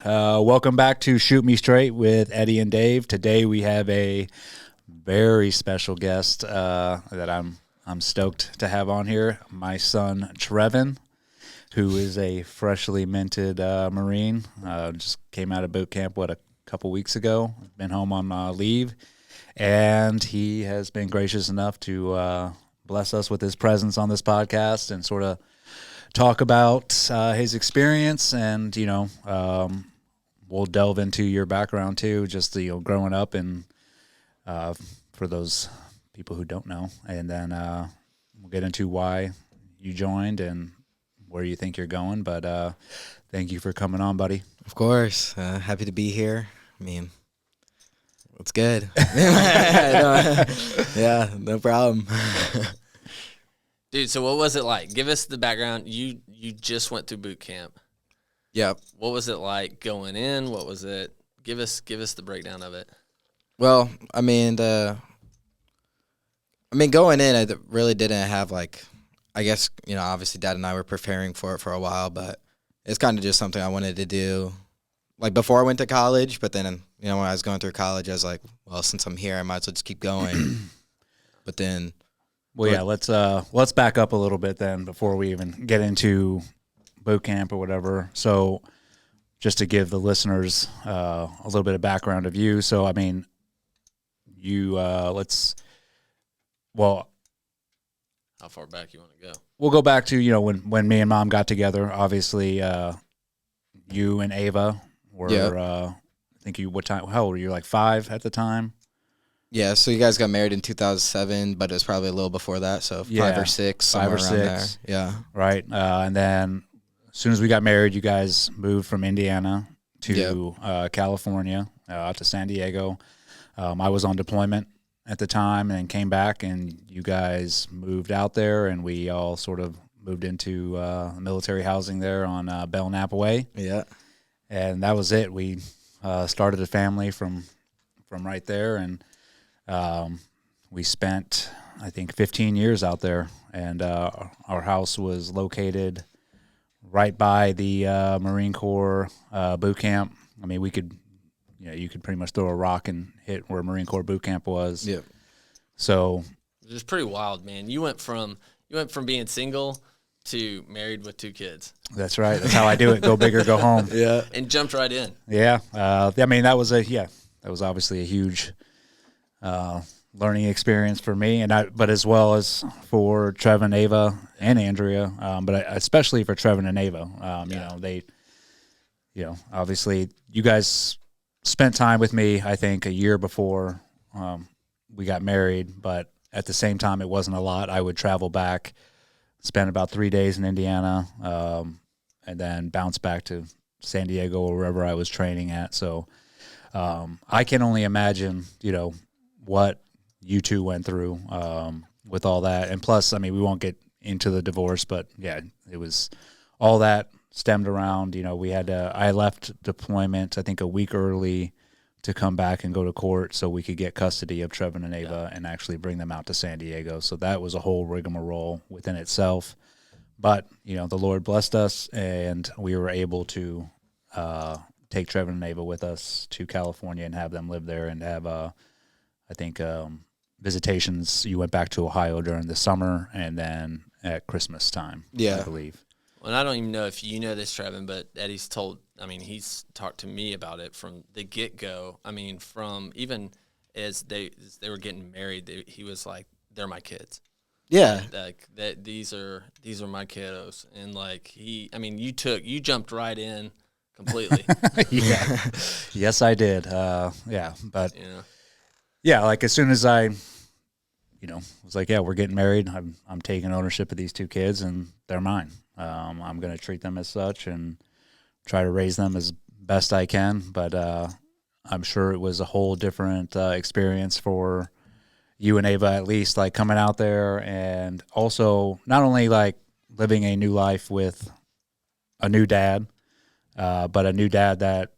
Welcome back to Shoot Me Straight with Eddie and Dave. Today we have a very special guest that I'm stoked to have on here. My son Treven, who is a freshly minted Marine, just came out of boot camp a couple weeks ago. Been home on leave, and he has been gracious enough to bless us with his presence on this podcast and sort of talk about his experience, and we'll delve into your background too, just growing up, and for those people who don't know, and then we'll get into why you joined and where you think you're going. But thank you for coming on, buddy. Of course, happy to be here. I mean, it's good. Yeah, no problem. Dude, so what was it like? Give us the background. You just went through boot camp. Yep. What was it like going in? What was it? Give us the breakdown of it. Well, I mean, going in, I really didn't have I guess, obviously Dad and I were preparing for it for a while, but it's kind of just something I wanted to do, before I went to college. But then, when I was going through college, I was like, well, since I'm here, I might as well just keep going. But then. Well, yeah, let's back up a little bit then before we even get into boot camp or whatever. So just to give the listeners a little bit of background of you. So, I mean, you how far back you want to go? We'll go back to, when me and Mom got together. Obviously, you and Ava were, I think how old were you, like 5 at the time? Yeah, so you guys got married in 2007, but it was probably a little before that, so 5 or 6, somewhere around there. Yeah. Right. And then as soon as we got married, you guys moved from Indiana to California, out to San Diego. I was on deployment at the time and came back, and you guys moved out there, and we all sort of moved into military housing there on Belknap Way. Yeah. And that was it. We started a family from right there, and we spent, I think, 15 years out there, and our house was located right by the Marine Corps boot camp. I mean, you could pretty much throw a rock and hit where Marine Corps boot camp was. Yep. So it was pretty wild, man. You went from being single to married with 2 kids. That's right. That's how I do it. Go big or go home. Yeah. And jumped right in. Yeah. I mean, that was obviously a huge learning experience for me, but as well as for Treven, Ava, and Andrea, but especially for Treven and Ava. They, obviously you guys spent time with me, I think, a year before we got married, but at the same time, it wasn't a lot. I would travel back, spend about 3 days in Indiana, and then bounce back to San Diego or wherever I was training at. So I can only imagine, what you two went through with all that. And plus, I mean, we won't get into the divorce, but yeah, it was all that stemmed around, I left deployment, I think, a week early to come back and go to court so we could get custody of Treven and Ava and actually bring them out to San Diego. So that was a whole rigmarole within itself. But, the Lord blessed us, and we were able to take Treven and Ava with us to California and have them live there and have I think visitations. You went back to Ohio during the summer and then at Christmas time, I believe. Well, I don't even know if you know this, Treven, but Eddie's he's talked to me about it from the get-go. I mean, from even as they were getting married, he was like, they're my kids. Yeah. These are my kiddos. And you jumped right in completely. Yeah. Yes, I did. But yeah, like as soon as I, was like, yeah, we're getting married. I'm taking ownership of these 2 kids, and they're mine. I'm going to treat them as such and try to raise them as best I can. But I'm sure it was a whole different experience for you and Ava, at least, like coming out there, and also not only like living a new life with a new dad, but a new dad that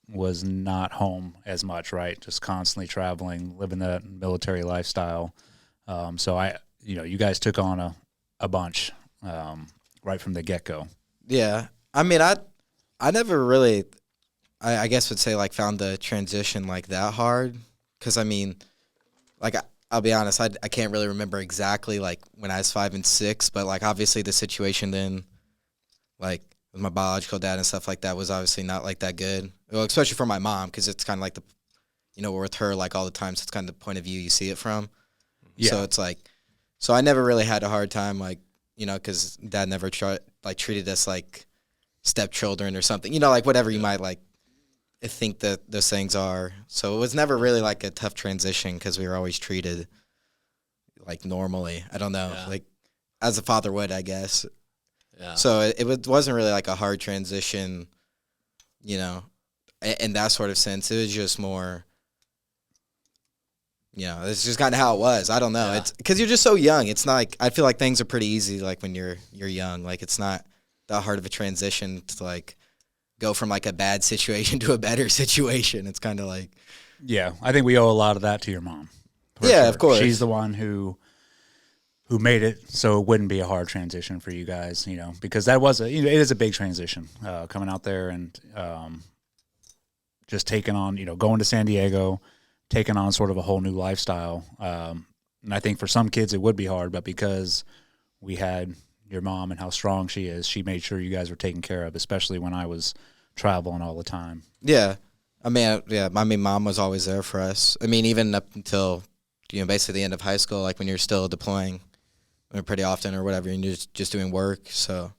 was not home as much, right? Just constantly traveling, living that military lifestyle. So you guys took on a bunch right from the get-go. Yeah. I mean, I never really I guess would say like found the transition like that hard, because I mean, like I'll be honest, I can't really remember exactly like when I was 5 and 6, but like obviously the situation then, like with my biological dad and stuff like that, was obviously not like that good. Well, especially for my mom, because it's kind of like the, with her like all the time, so it's kind of the point of view you see it from. Yeah. So it's like, so I never really had a hard time, like, because dad never treated us like stepchildren or something, like whatever you might like think that those things are. So it was never really like a tough transition, because we were always treated like normally. I don't know, like as a father would, I guess. Yeah. So it wasn't really like a hard transition, in that sort of sense. It was just more, it's just kind of how it was. I don't know. Yeah. It's because you're just so young. It's not like, I feel like things are pretty easy, like when you're young. Like it's not that hard of a transition to like go from like a bad situation to a better situation. It's kind of like, yeah, I think we owe a lot of that to your mom. Yeah, sure. Of course. She's the one who made it so it wouldn't be a hard transition for you guys, because that was it is a big transition, coming out there and just taking on, going to San Diego, taking on sort of a whole new lifestyle. And I think for some kids it would be hard, but because we had your mom and how strong she is, she made sure you guys were taken care of, especially when I was traveling all the time. Yeah. I mean, mom was always there for us. I mean, even up until, basically the end of high school, like when you're still deploying pretty often or whatever, and you're just doing work. So,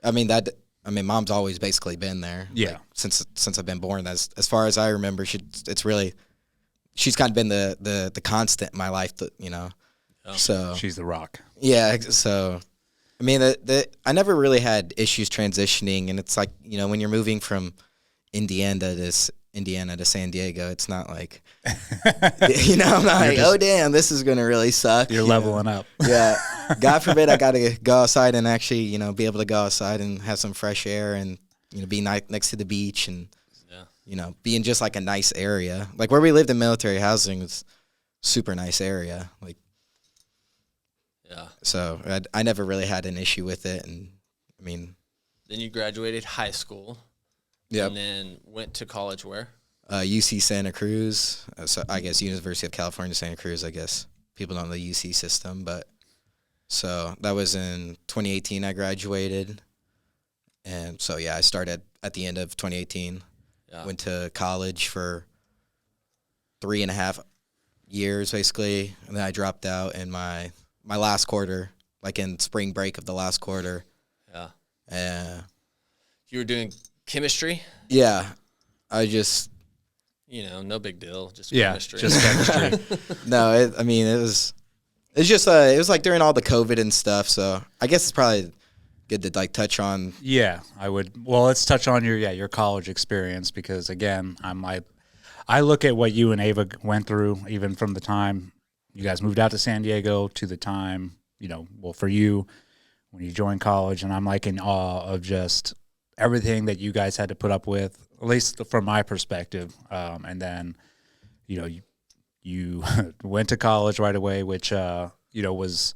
mom's always basically been there. Yeah. Like, since I've been born, as far as I remember, she's kind of been the constant in my life, Oh. So she's the rock. Yeah. So, I mean, I never really had issues transitioning, and it's like, when you're moving from Indiana to San Diego, it's not like, I'm not like, oh damn, this is gonna really suck. You're leveling up. Yeah. God forbid I gotta go outside and actually, be able to go outside and have some fresh air and, be next to the beach and, be in just like a nice area. Like where we lived in military housing was super nice area. Like, yeah. So I never really had an issue with it, and I mean. Then you graduated high school. Yeah. And then went to college where? UC Santa Cruz. So I guess University of California, Santa Cruz, I guess. People don't know the UC system, but so that was in 2018 I graduated. And so, yeah, I started at the end of 2018. Yeah. Went to college for 3.5 years, basically. And then I dropped out in my last quarter, like in spring break of the last quarter. Yeah. You were doing chemistry? Yeah. I just... no big deal. Just chemistry. Just chemistry. No, it was just, it was like during all the COVID and stuff, so I guess it's probably good to like touch on. Yeah, I would. Well, let's touch on your college experience, because again, I look at what you and Ava went through, even from the time you guys moved out to San Diego to the time, for you when you joined college, and I'm like in awe of just everything that you guys had to put up with, at least from my perspective. And then, you went to college right away, which, was,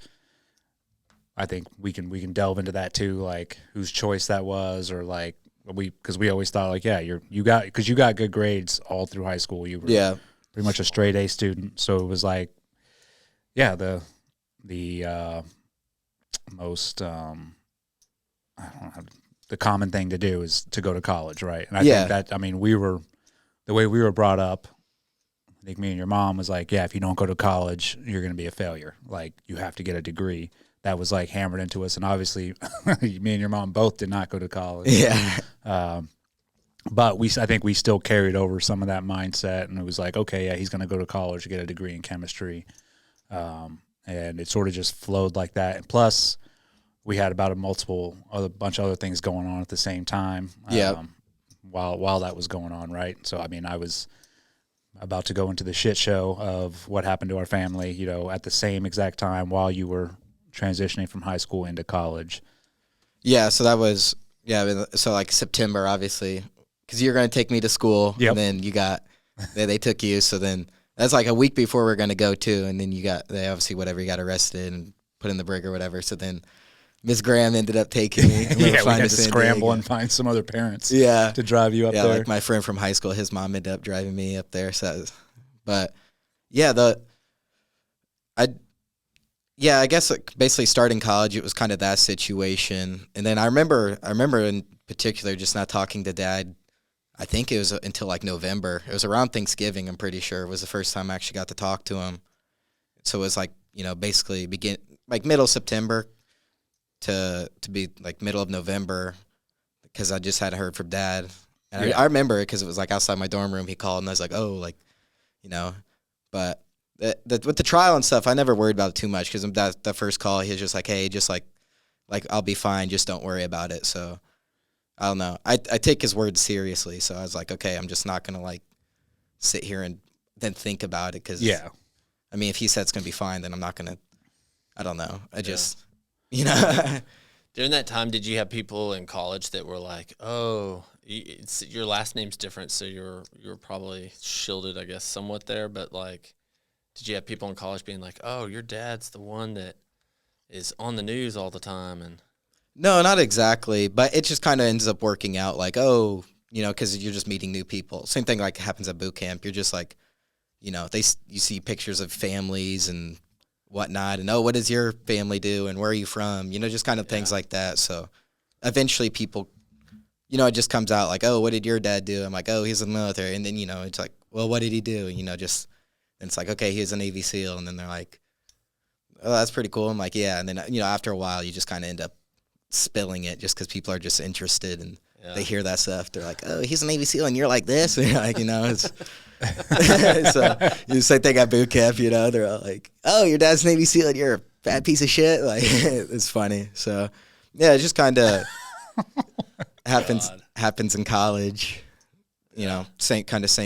I think we can delve into that too, like whose choice that was, or like because we always thought like, yeah, you got good grades all through high school. You were pretty much a straight A student. So it was like, yeah, the most, I don't know, the common thing to do is to go to college, right? And I think that, the way we were brought up, I think me and your mom was like, yeah, if you don't go to college, you're going to be a failure. Like, you have to get a degree. That was like hammered into us. And obviously, me and your mom both did not go to college. Yeah. But I think we still carried over some of that mindset. And it was like, okay, yeah, he's going to go to college to get a degree in chemistry. And it sort of just flowed like that. And plus, we had about a bunch of other things going on at the same time. While that was going on, right? So, I was about to go into the shit show of what happened to our family, at the same exact time while you were transitioning from high school into college. Yeah, so that was, so like September, obviously, because you're going to take me to school, and then they took you, so then that's like a week before we're going to go too, and then they obviously, whatever, you got arrested and put in the brig or whatever, so then Miss Graham ended up taking me. We had to scramble and find some other parents. Yeah, to drive you up there. Like my friend from high school, his mom ended up driving me up there. So, but yeah, I guess like basically starting college, it was kind of that situation. And then I remember in particular just not talking to Dad. I think it was until like November. It was around Thanksgiving, I'm pretty sure. It was the first time I actually got to talk to him. So it was like, basically middle September to be like middle of November, because I just hadn't heard from Dad. And I remember it because it was like outside my dorm room. He called and I was like, oh, like, but with the trial and stuff, I never worried about it too much, because that first call, he was just like, hey, just like I'll be fine. Just don't worry about it. So I don't know. I take his words seriously. So I was like, okay, I'm just not going to like sit here and then think about it. Cause I mean, if he said it's going to be fine, then I'm not going to, I don't know. I just, During that time, did you have people in college that were like, oh, your last name's different, so you're probably shielded, I guess, somewhat there, but like, did you have people in college being like, oh, your dad's the one that is on the news all the time? And no, not exactly, but it just kind of ends up working out like, oh, because you're just meeting new people. Same thing like happens at boot camp. You're just like, you see pictures of families and whatnot, and oh, what does your family do, and where are you from? Just kind of things like that. So eventually people, it just comes out like, oh, what did your dad do? I'm like, oh, he's in the military. And then, it's like, well, what did he do? And it's like, okay, he's a Navy SEAL. And then they're like, oh, that's pretty cool. I'm like, yeah. And then, after a while, you just kind of end up spilling it just because people are just interested and they hear that stuff. They're like, oh, he's a Navy SEAL and you're like this. And you're like, it's so the same thing at boot camp, they're all like, oh, your dad's Navy SEAL and you're a bad piece of shit. Like, it's funny. So yeah, it just kind of happens in college, same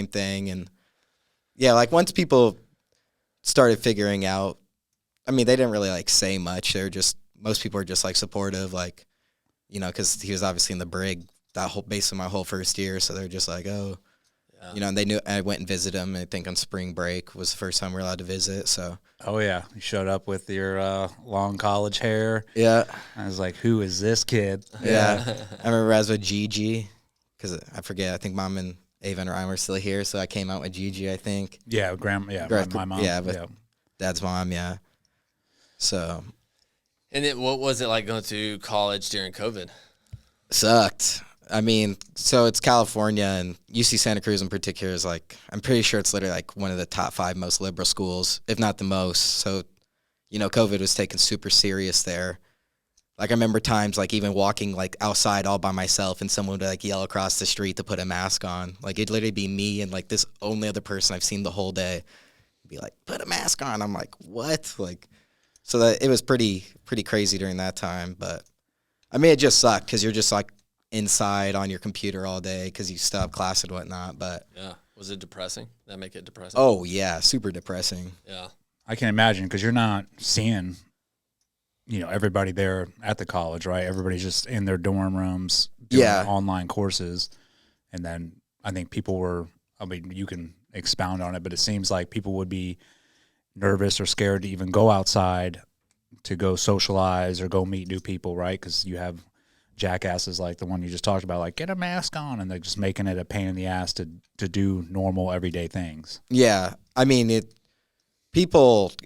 thing. And yeah, like once people started figuring out, I mean, they didn't really like say much. Most people are just like supportive, like, because he was obviously in the brig basically my whole first year. So they're just like, oh, and they knew I went and visited him. I think on spring break was the first time we were allowed to visit. So. Oh yeah, you showed up with your long college hair. Yeah. I was like, who is this kid? Yeah. I remember I was with Gigi, because I forget. I think Mom and Ava and Ryan were still here, so I came out with Gigi, I think. Yeah, my mom. Yeah, but Dad's mom. Yeah. So. And what was it like going to college during COVID? Sucked. I mean, so it's California, and UC Santa Cruz in particular is like, I'm pretty sure it's literally like one of the top 5 most liberal schools, if not the most. So, COVID was taken super serious there. Like I remember times like even walking like outside all by myself, and someone would like yell across the street to put a mask on. Like it'd literally be me and like this only other person I've seen the whole day be like, put a mask on. I'm like, what? Like, so that it was pretty crazy during that time. But I mean, it just sucked because you're just like inside on your computer all day because you stop class and whatnot. But yeah, was it depressing? Did that make it depressing? Oh yeah, super depressing. Yeah, I can imagine, because you're not seeing, everybody there at the college, right? Everybody's just in their dorm rooms doing online courses, and then I think people were. I mean, you can expound on it, but it seems like people would be nervous or scared to even go outside to go socialize or go meet new people, right? Because you have jackasses like the one you just talked about, like, get a mask on, and they're just making it a pain in the ass to do normal everyday things. Yeah, I mean,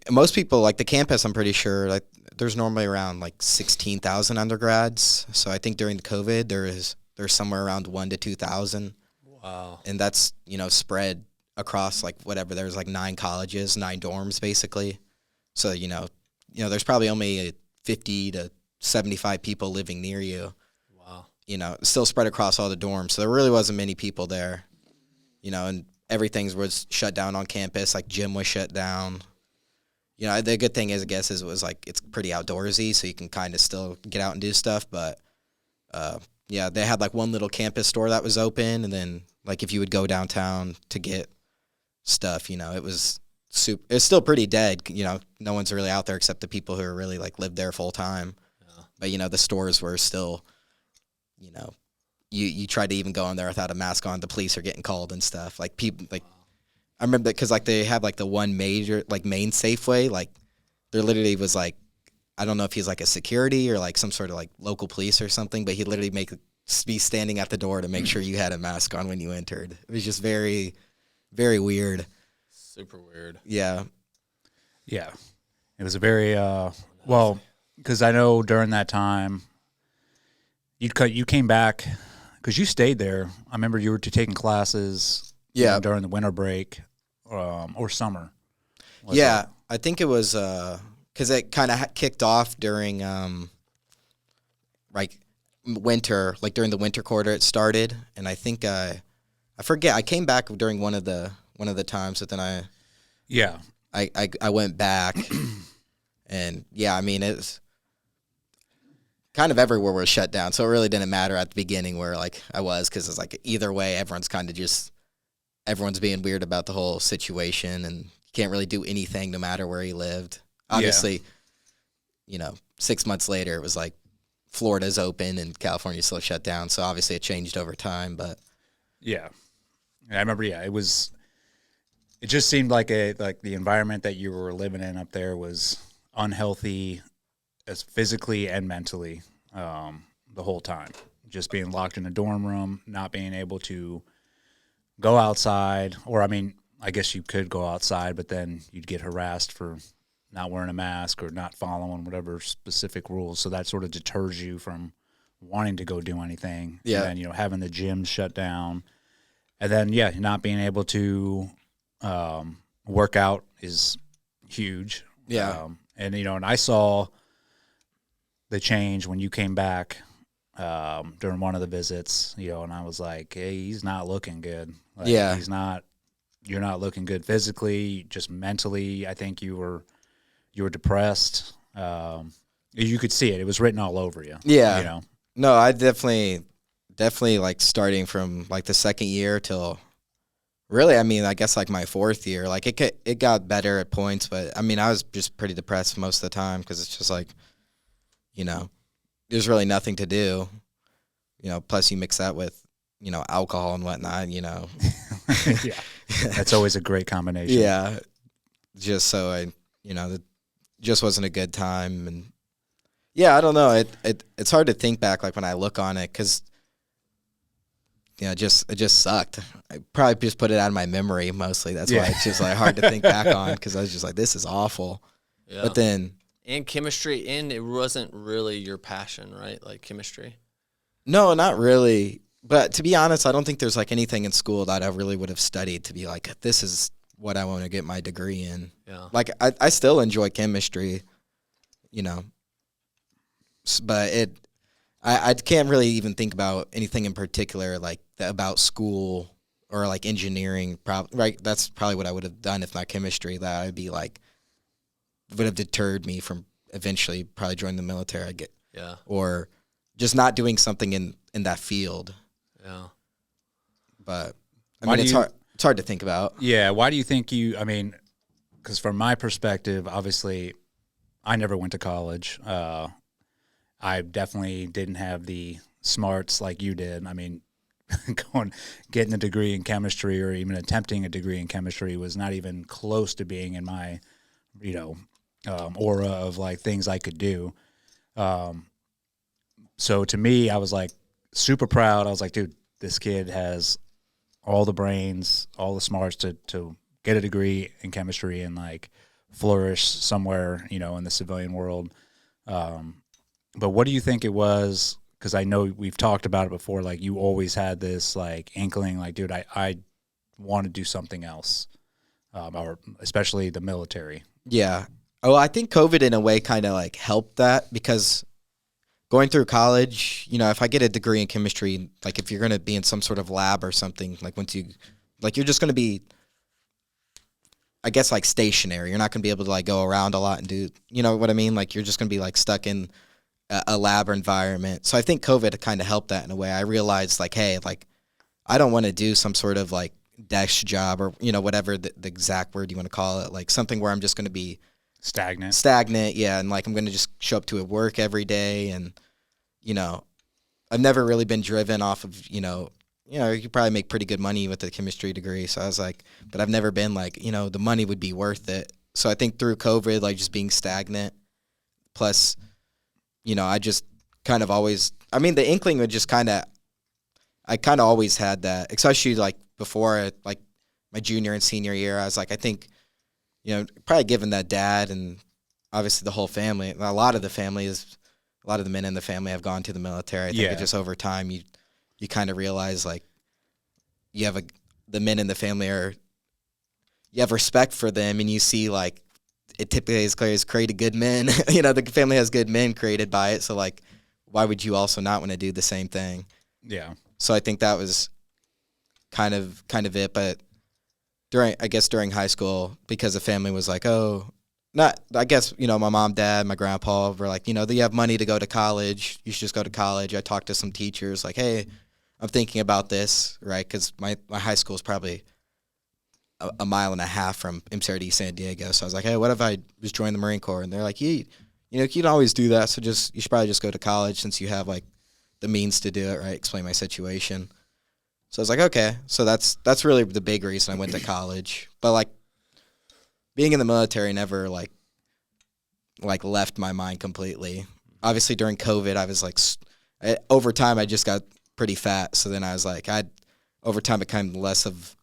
most people, like the campus, I'm pretty sure, like there's normally around like 16,000 undergrads. So I think during the COVID, there's somewhere around 1,000 to 2,000. Wow. And that's, spread across like whatever, there's like 9 colleges, 9 dorms basically. So, there's probably only 50 to 75 people living near you. Wow. Still spread across all the dorms. So there really wasn't many people there, and everything was shut down on campus. Like gym was shut down. The good thing is, I guess, is it was like, it's pretty outdoorsy, so you can kind of still get out and do stuff. But, they had like one little campus store that was open. And then like, if you would go downtown to get stuff, it was it's still pretty dead. No one's really out there except the people who are really like live there full time. Yeah. But, the stores were still, you tried to even go in there without a mask on, the police are getting called and stuff. Like people, like, I remember that because like they have like the one major, like main Safeway, like there literally was like, I don't know if he's like a security or like some sort of like local police or something, but he'd literally be standing at the door to make sure you had a mask on when you entered. It was just very, very weird. Super weird. Yeah. Yeah. It was a very, well, because I know during that time, you came back, because you stayed there. I remember you were taking classes during the winter break or summer. Yeah. I think it was because it kind of kicked off during like winter, like during the winter quarter it started. And I think, I forget, I came back during one of the times, but then I went back. And yeah, I mean, it's kind of everywhere was shut down. So it really didn't matter at the beginning where like I was, because it's like either way, everyone's being weird about the whole situation, and you can't really do anything no matter where you lived. Obviously, 6 months later, it was like Florida's open and California's still shut down. So obviously it changed over time, but yeah, I remember. Yeah, it just seemed like the environment that you were living in up there was unhealthy, as physically and mentally, the whole time. Just being locked in a dorm room, not being able to go outside, or I mean, I guess you could go outside, but then you'd get harassed for not wearing a mask or not following whatever specific rules. So that sort of deters you from wanting to go do anything. Yeah. And then, having the gym shut down, and then not being able to work out is huge. yeah. And I saw the change when you came back during one of the visits, and I was like, hey, he's not looking good. Like, Yeah. You're not looking good physically, just mentally. I think you were depressed. You could see it. It was written all over you. Yeah. No, I definitely like starting from like the second year till really, I mean, I guess like my fourth year, like it got better at points, but I mean, I was just pretty depressed most of the time, because it's just like, there's really nothing to do, plus you mix that with, alcohol and whatnot, Yeah. That's always a great combination. Yeah. Just so it just wasn't a good time. And yeah, I don't know. It's hard to think back, like when I look on it, because it just sucked. I probably just put it out of my memory mostly. That's why it's just like hard to think back on, because I was just like, this is awful. Yeah. But then chemistry, and it wasn't really your passion, right? Like chemistry. No, not really. But to be honest, I don't think there's like anything in school that I really would have studied to be like, this is what I want to get my degree in. Yeah. Like I still enjoy chemistry, but I can't really even think about anything in particular like about school or like engineering. Right, that's probably what I would have done if not chemistry. That I'd be like would have deterred me from eventually probably joining the military. Or just not doing something in that field. Yeah, but I mean it's hard. It's hard to think about. Yeah, why do you think I mean, because from my perspective, obviously, I never went to college. I definitely didn't have the smarts like you did. I mean, getting a degree in chemistry or even attempting a degree in chemistry was not even close to being in my, aura of like things I could do. So to me, I was like super proud. I was like, dude, this kid has all the brains, all the smarts to get a degree in chemistry and like flourish somewhere, in the civilian world. But what do you think it was? Because I know we've talked about it before. Like you always had this like inkling, like, dude, I want to do something else, or especially the military. Yeah. Oh, I think COVID in a way kind of like helped that, because going through college, if I get a degree in chemistry, like if you're going to be in some sort of lab or something, like you're just going to be, I guess, like stationary. You're not going to be able to like go around a lot and do, you know what I mean? Like you're just going to be like stuck in a lab environment. So I think COVID kind of helped that in a way. I realized like, hey, like I don't want to do some sort of like desk job or, whatever the exact word you want to call it, like something where I'm just going to be stagnant. Yeah. And like, I'm going to just show up to work every day. And, I've never really been driven off of, you probably make pretty good money with a chemistry degree. So I was like, but I've never been like, the money would be worth it. So I think through COVID, like just being stagnant Plus, I just kind of always, the inkling would just I kind of always had that, especially like before, like my junior and senior year. I was like, I think, probably given that dad and obviously the whole family, a lot of the men in the family have gone to the military. I think it just over time, you kind of realize like the men in the family you have respect for them, and you see like it typically is created good men. The family has good men created by it. So like, why would you also not want to do the same thing? Yeah. So I think that was kind of it. But during high school, because the family was like, my mom, dad, my grandpa were like, do you have money to go to college? You should just go to college. I talked to some teachers like, hey, I'm thinking about this, right? Because my high school is probably a mile and a half from MCRD San Diego. So I was like, hey, what if I just joined the Marine Corps? And they're like, you can always do that. So you should probably just go to college since you have like the means to do it, right? Explain my situation. So I was like, okay. So that's really the big reason I went to college. But like being in the military never like left my mind completely. Obviously during COVID, I was like, over time I just got pretty fat. So then I was like, over time became less of,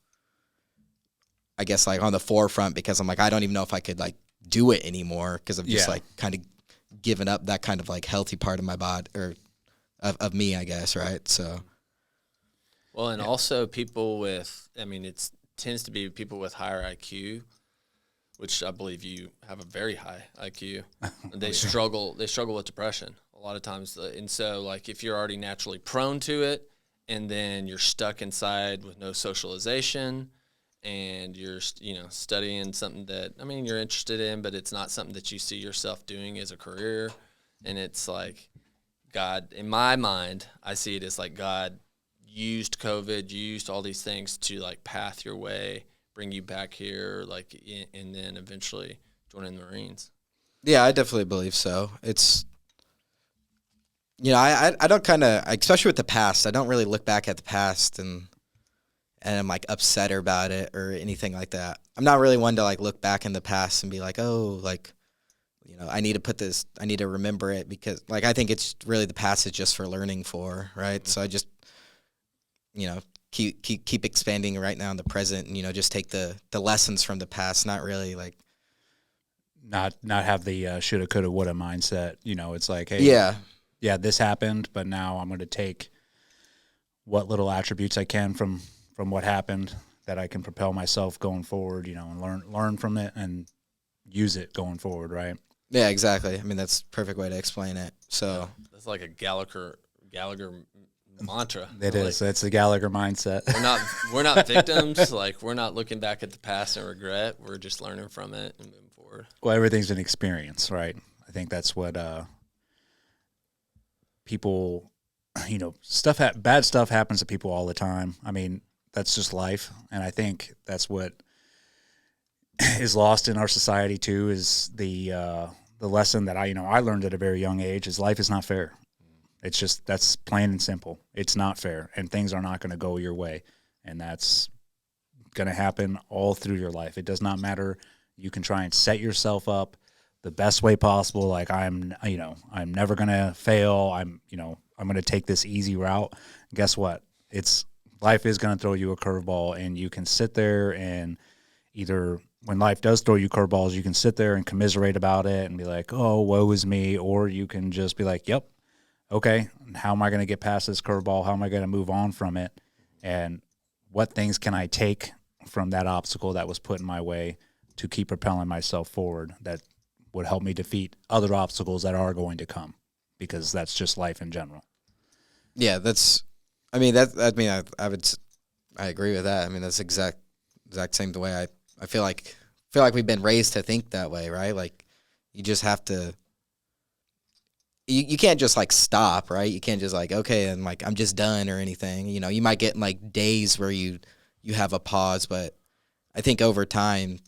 I guess, like on the forefront, because I'm like, I don't even know if I could like do it anymore, because I've just like kind of given up that kind of like healthy part of my body, or of me, I guess, right? So, well, and also people with, it tends to be people with higher IQ, which I believe you have a very high IQ. They struggle with depression a lot of times, and so like if you're already naturally prone to it, and then you're stuck inside with no socialization, and you're studying something that you're interested in, but it's not something that you see yourself doing as a career, and it's like God, in my mind, I see it as like God used COVID, used all these things to like path your way, bring you back here, like, and then eventually joining the Marines. Yeah, I definitely believe so. It's, I don't kind of, especially with the past, I don't really look back at the past and I'm like upset about it or anything like that. I'm not really one to like look back in the past and be like, oh, like, I need to remember it, because like, I think it's really the past is just for learning for, right? Mm-hmm. So I just, keep expanding right now in the present, and, just take the lessons from the past, not really like, not have the shoulda, coulda, woulda mindset. It's like, hey, yeah, this happened, but now I'm going to take what little attributes I can from what happened that I can propel myself going forward, and learn from it and use it going forward, right? Yeah, exactly. That's a perfect way to explain it. So that's like a Gallagher mantra. It is. It's a Gallagher mindset. We're not victims. Like, we're not looking back at the past and regret. We're just learning from it and moving forward. Well, everything's an experience, right? I think that's what people, bad stuff happens to people all the time. That's just life, and I think that's what is lost in our society too. Is the lesson that I learned at a very young age is life is not fair. It's just, that's plain and simple. It's not fair, and things are not going to go your way, and that's going to happen all through your life. It does not matter. You can try and set yourself up the best way possible. Like, I'm never going to fail. I'm going to take this easy route. Guess what? Life is going to throw you a curveball, and you can sit there and either, when life does throw you curveballs, you can sit there and commiserate about it and be like, oh, woe is me. Or you can just be like, yep, okay, how am I going to get past this curveball? How am I going to move on from it? And what things can I take from that obstacle that was put in my way to keep propelling myself forward that would help me defeat other obstacles that are going to come, because that's just life in general. Yeah, I agree with that. That's exact same the way I feel like we've been raised to think that way, right? Like, you just have to, you can't just like stop, right? You can't just like, okay, and like, I'm just done or anything. You might get like days where you have a pause, but I think over time,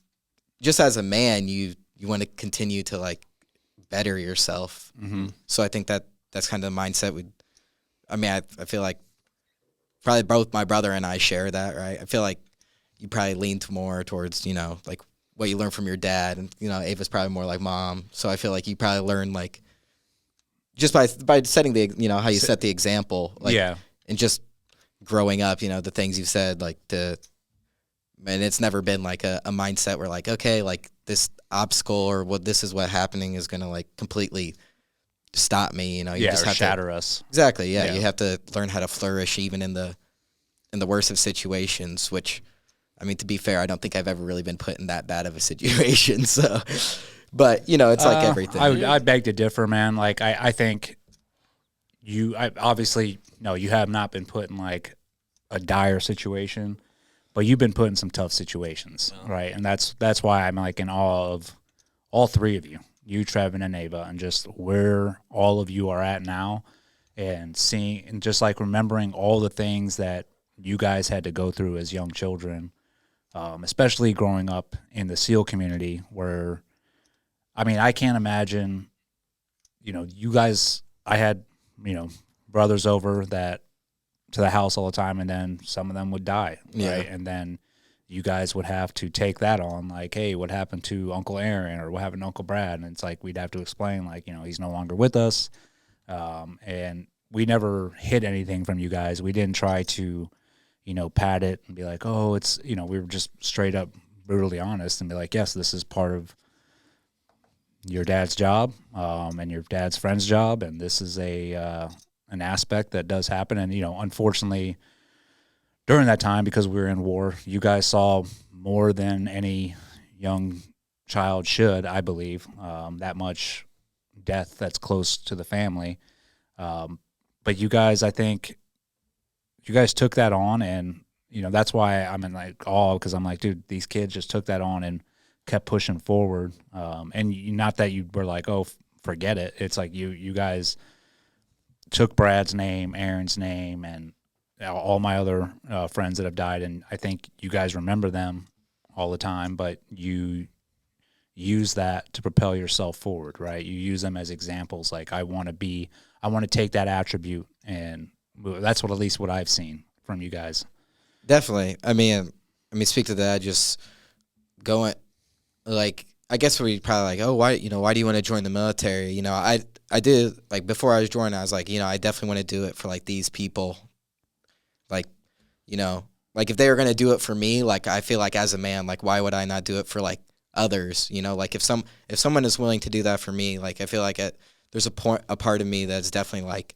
just as a man, you want to continue to like better yourself. Mm-hmm. So I think that's kind of the mindset I feel like probably both my brother and I share that, right? I feel like you probably lean more towards, like what you learn from your dad, and Ava's probably more like mom. So I feel like you probably learn like just by setting the how you set the example, like and just growing up, the things you've said, like and it's never been like a mindset where like, okay, like this obstacle or this is what happening is gonna like completely stop me. You just have shatter us. Exactly. Yeah, you have to learn how to flourish even in the worst of situations, which, I mean, to be fair, I don't think I've ever really been put in that bad of a situation. So, but it's like everything. I beg to differ, man. Like I think obviously no, you have not been put in like a dire situation, but you've been put in some tough situations, right? And that's why I'm like in awe of all three of you, Treven and Ava, and just where all of you are at now, and seeing and just like remembering all the things that you guys had to go through as young children, especially growing up in the SEAL community where, I mean, I can't imagine, you guys, I had, brothers over that to the house all the time, and then some of them would die, right? And then you guys would have to take that on, like, hey, what happened to Uncle Aaron or what happened to Uncle Brad? And it's like we'd have to explain, like, he's no longer with us. And we never hid anything from you guys. We didn't try to, pad it and be like, oh, it's, we were just straight up brutally honest and be like, yes, this is part of your dad's job and your dad's friend's job, and this is an aspect that does happen. And, unfortunately, during that time, because we were in war, you guys saw more than any young child should, I believe, that much death that's close to the family. But you guys, I think, you guys took that on, and, that's why I'm in like awe, because I'm like, dude, these kids just took that on and kept pushing forward. And not that you were like, oh, forget it. It's like you guys took Brad's name, Aaron's name, and all my other friends that have died, and I think you guys remember them all the time, but you use that to propel yourself forward, right? You use them as examples, like I want to take that attribute, and that's at least what I've seen from you guys. Definitely. I mean, speak to that, just going, like, I guess we probably like, oh, why do you want to join the military? I did, like, before I was joining, I was like, I definitely want to do it for, like, these people. Like, like if they were going to do it for me, like, I feel like as a man, like, why would I not do it for, like, others? Like if someone is willing to do that for me, like, I feel like there's a part of me that's definitely like,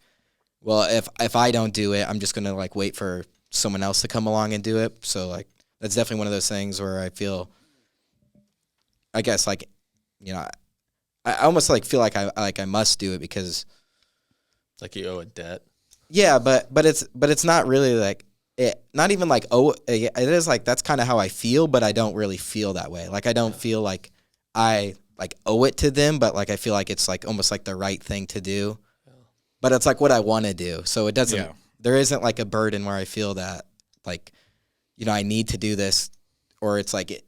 well, if I don't do it, I'm just going to, like, wait for someone else to come along and do it. So, like, that's definitely one of those things where I feel, I guess, like, I almost like feel like I must do it because it's like you owe a debt. Yeah, but it's not really like it. Not even like it is like that's kind of how I feel, but I don't really feel that way. Like I don't feel like I like owe it to them, but like I feel like it's like almost like the right thing to do. Yeah. But it's like what I want to do, so it doesn't. Yeah. There isn't like a burden where I feel that like I need to do this, or it's like it.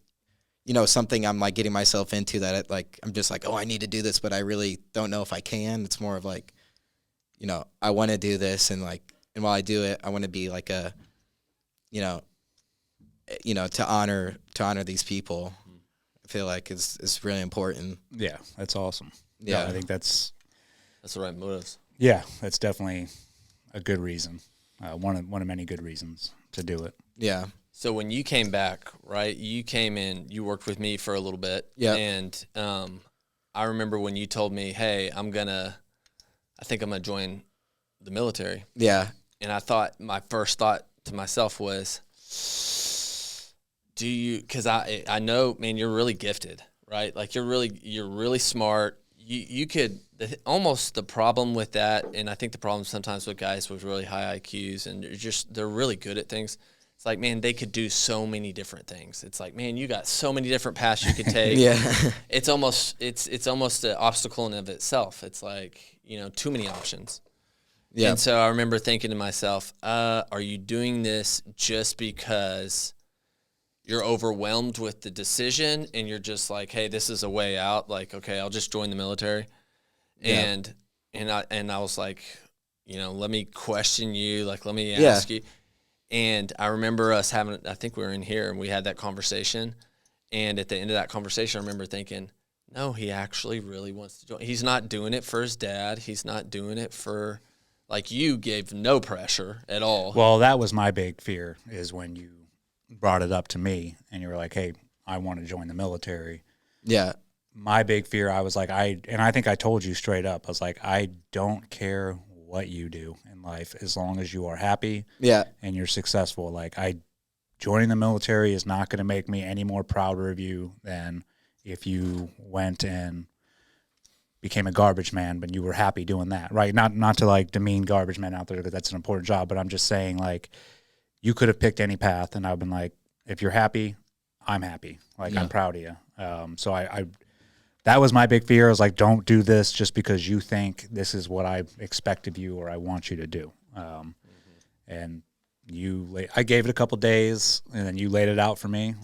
Something I'm like getting myself into that like I'm just like, oh, I need to do this, but I really don't know if I can. It's more of like, I want to do this, and like, and while I do it, I want to be like a, to honor these people. I feel like it's really important. Yeah, that's awesome. Yeah, no, I think that's the right motives. Yeah, that's definitely a good reason. One of many good reasons to do it. Yeah. So when you came back, right, you came in, you worked with me for a little bit. Yeah. And I remember when you told me, hey, I think I'm going to join the military. Yeah. And my first thought to myself was, because I know, man, you're really gifted, right? Like you're really smart. You could, almost the problem with that, and I think the problem sometimes with guys with really high IQs, and they're really good at things. It's like, man, they could do so many different things. It's like, man, you got so many different paths you could take. Yeah. It's almost an obstacle in of itself. It's like, too many options. Yeah. And so I remember thinking to myself, are you doing this just because you're overwhelmed with the decision and you're just like, hey, this is a way out. Like, okay, I'll just join the military. Yeah. And I was like, let me question you. Like, let me ask you. And I remember us I think we were in here and we had that conversation, And at the end of that conversation, I remember thinking, no, he actually really wants to join. He's not doing it for his dad. He's not doing it for, like, you gave no pressure at all. Well, that was my big fear, is when you brought it up to me and you were like, hey, I want to join the military. Yeah. My big fear, I was like, I think I told you straight up, I was like, I don't care what you do in life as long as you are happy and you're successful. Like, joining the military is not going to make me any more prouder of you than if you went and became a garbage man, but you were happy doing that, right? Not to like demean garbage men out there, because that's an important job, but I'm just saying, like, you could have picked any path, and I've been like, if you're happy, I'm happy. Like, I'm proud of you. So I that was my big fear. I was like, don't do this just because you think this is what I expect of you or I want you to do. And I gave it a couple days, and then you laid it out for me,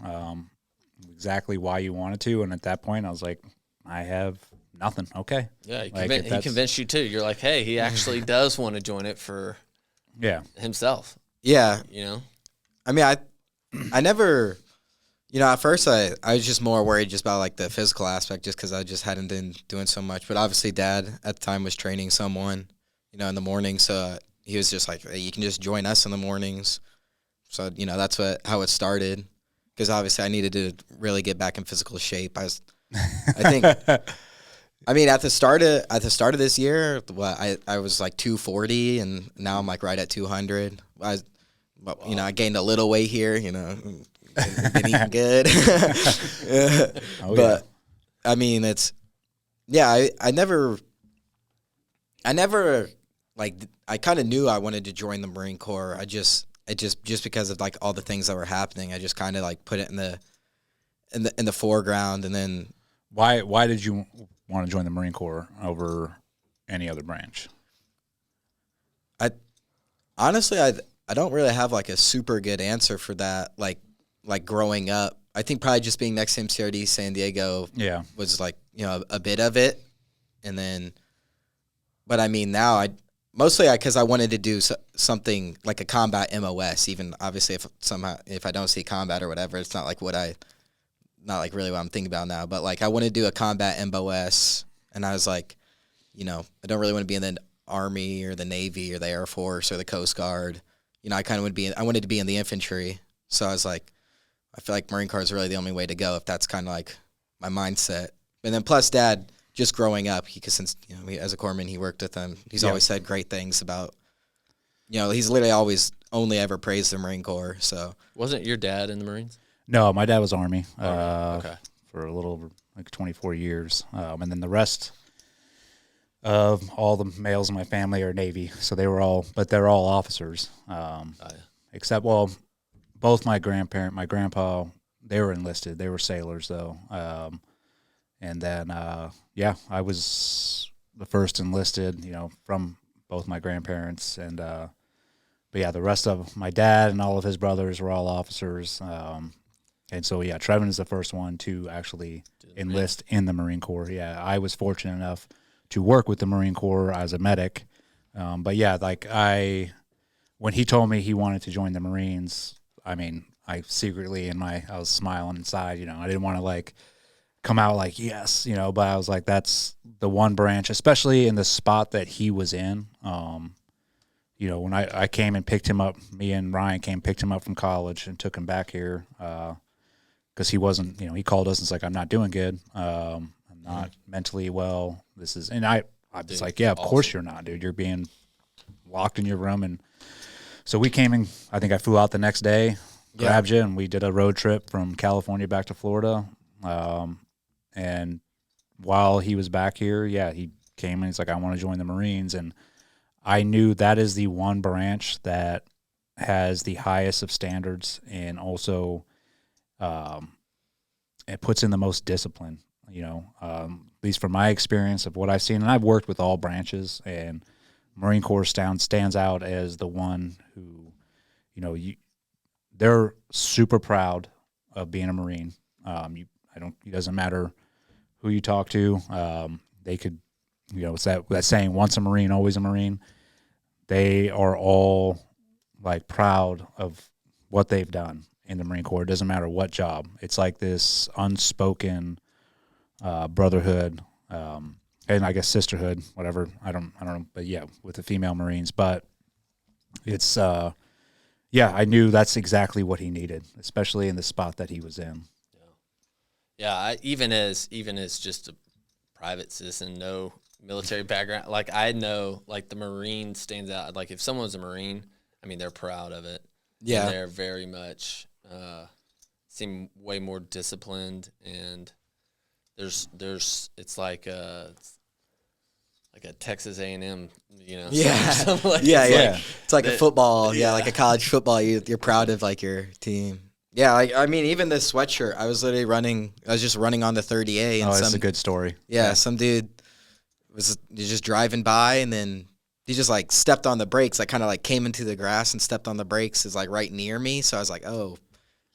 exactly why you wanted to. And at that point, I was like, I have nothing. Okay. Yeah, he he convinced you too. You're like, hey, he actually does want to join it for himself. Yeah. You know? I mean, I never, at first I was just more worried just about like the physical aspect, just because I just hadn't been doing so much. But obviously Dad at the time was training someone, in the morning. So he was just like, hey, you can just join us in the mornings. So, that's how it started. Because obviously I needed to really get back in physical shape. I think, I mean, at the start of this year, I was like 240, and now I'm like right at 200. I gained a little weight here, been eating good. But I mean, I never like, I kind of knew I wanted to join the Marine Corps. Just because of like all the things that were happening, I just kind of like put it in the foreground. And then why did you want to join the Marine Corps over any other branch? Honestly, I don't really have like a super good answer for that. Like growing up, I think probably just being next to MCRD San Diego was like, a bit of it. And then, but I mean, now mostly because I wanted to do something like a combat MOS, even obviously if I don't see combat or whatever, it's not like not like really what I'm thinking about now, but like I want to do a combat MOS. And I was like, I don't really want to be in the Army or the Navy or the Air Force or the Coast Guard. I kind of I wanted to be in the infantry. So I was like, I feel like Marine Corps is really the only way to go if that's kind of like my mindset. And then plus Dad, just growing up, because since as a corpsman, he worked with them. He's always said great things about. He's literally always only ever praised the Marine Corps. So wasn't your dad in the Marines? No, my dad was Army. Okay. For a little over like 24 years, and then the rest of all the males in my family are Navy. So they're all officers. Except, both my grandpa, they were enlisted. They were sailors though. And then, I was the first enlisted, from both my grandparents. And, but yeah, the rest of my dad and all of his brothers were all officers. And so, Treven is the first one to actually enlist in the Marine Corps. Yeah, I was fortunate enough to work with the Marine Corps as a medic. But yeah, like when he told me he wanted to join the Marines, I mean, I secretly I was smiling inside, I didn't want to like come out like, yes, but I was like, that's the one branch, especially in the spot that he was in. When I came and picked him up, me and Ryan picked him up from college and took him back here, because he wasn't, he called us and was like, I'm not doing good. I'm not mentally well. I was like, yeah, of course you're not, dude. You're being locked in your room. And so we came in, I think I flew out the next day, grabbed you, and we did a road trip from California back to Florida. And while he was back here, he came and he's like, I want to join the Marines. And I knew that is the one branch that has the highest of standards, and also it puts in the most discipline, at least from my experience of what I've seen. And I've worked with all branches, and Marine Corps stands out as the one who, they're super proud of being a Marine. It doesn't matter who you talk to. They could, it's that saying, once a Marine, always a Marine. They are all like proud of what they've done. in the Marine Corps. It doesn't matter what job. It's like this unspoken brotherhood, and I guess sisterhood, whatever. I don't know, but yeah, with the female Marines. But it's I knew that's exactly what he needed, especially in the spot that he was in. Yeah, even as just a private citizen, no military background, like I know, like the Marine stands out. Like if someone's a Marine, I mean, they're proud of it. Yeah. And they're very much seem way more disciplined, and there's it's like a Texas A&M, you know. Yeah. something like It's like a football, like a college football. You're proud of like your team. Yeah, like I mean, even this sweatshirt, I was just running on the 30A, and That's a good story. Yeah, some dude was just driving by, and then he just like stepped on the brakes, like kind of like came into the grass and stepped on the brakes, is like right near me. So I was like, oh,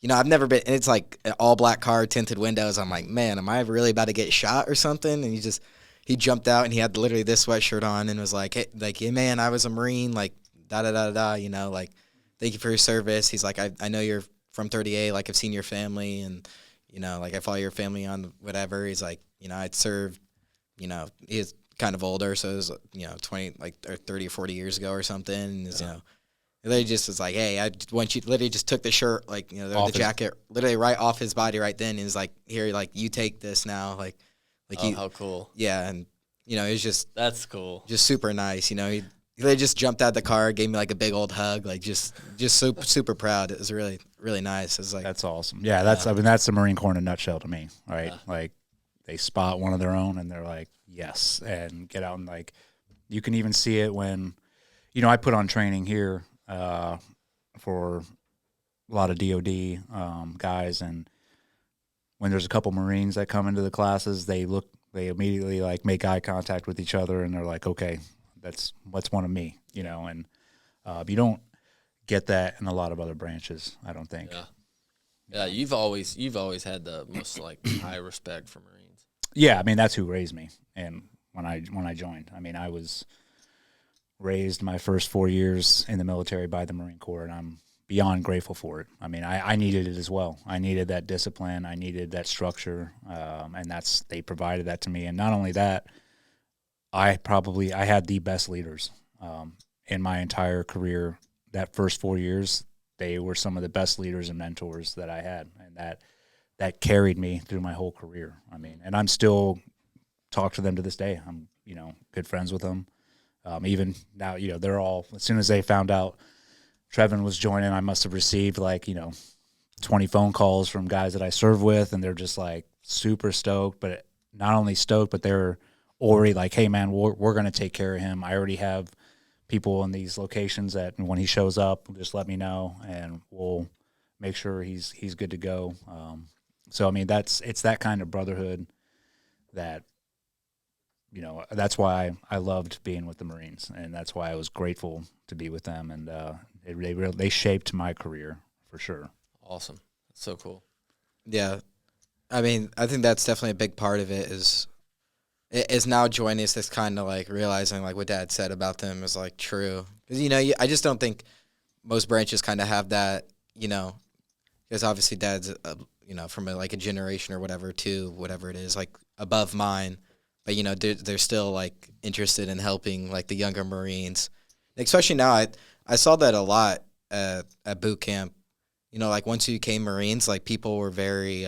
you know, I've never been, and it's like an all black car, tinted windows. I'm like, man, am I really about to get shot or something? And he jumped out, and he had literally this sweatshirt on, and was like, hey man, I was a Marine, like da da da da, you know, like thank you for your service. He's like, I know you're from 30A, like I've seen your family, and you know, like I follow your family on whatever. He's like, you know, I'd served, you know, he's kind of older, so it was, you know, 20 like or 30 or 40 years ago or something, and you know, literally just was like, hey, I want you, literally just took the shirt, like, you know, the jacket literally right off his body right then, and was like, here, like you take this now, like how cool. Yeah, and you know, it was just, that's cool, just super nice, you know. He just jumped out of the car, gave me like a big old hug, like just super, super proud. It was really, really nice. It was like, that's awesome. Yeah, I mean, that's the Marine Corps in a nutshell to me, right? Yeah. Like they spot one of their own and they're like, yes, and get out, and like you can even see it when, you know, I put on training here for a lot of DOD guys, and when there's a couple Marines that come into the classes, they immediately like make eye contact with each other, and they're like, okay, that's one of me, you know. And you don't get that in a lot of other branches, I don't think. Yeah, you've always had the most like high respect for Marines. Yeah, I mean, that's who raised me, and when I joined, I mean, I was raised my first 4 years in the military by the Marine Corps, and I'm beyond grateful for it. I mean, I needed it as well. I needed that discipline. I needed that structure, and they provided that to me. And not only that, I had the best leaders in my entire career. That first 4 years, they were some of the best leaders and mentors that I had, and that carried me through my whole career. I mean, and I'm still talk to them to this day. I'm, you know, good friends with them. Even now, you know, they're all, as soon as they found out Treven was joining, I must have received like, you know, 20 phone calls from guys that I serve with, and they're just like super stoked. But not only stoked, but they're already like, hey man, we're going to take care of him. I already have people in these locations that when he shows up, just let me know, and we'll make sure he's good to go. So I mean, it's that kind of brotherhood that, you know, that's why I loved being with the Marines, and that's why I was grateful to be with them. And they shaped my career for sure. Awesome, that's so cool. Yeah, I mean, I think that's definitely a big part of it. Is now joining us, this kind of like realizing like what Dad said about them is like true, because you know, I just don't think most branches kind of have that, you know, because obviously Dad's you know, from like a generation or whatever to whatever it is, like above mine. But, you know, they're still, like, interested in helping, like, the younger Marines. Especially now, I saw that a lot at boot camp. You know, like, once you became Marines, like, people were very,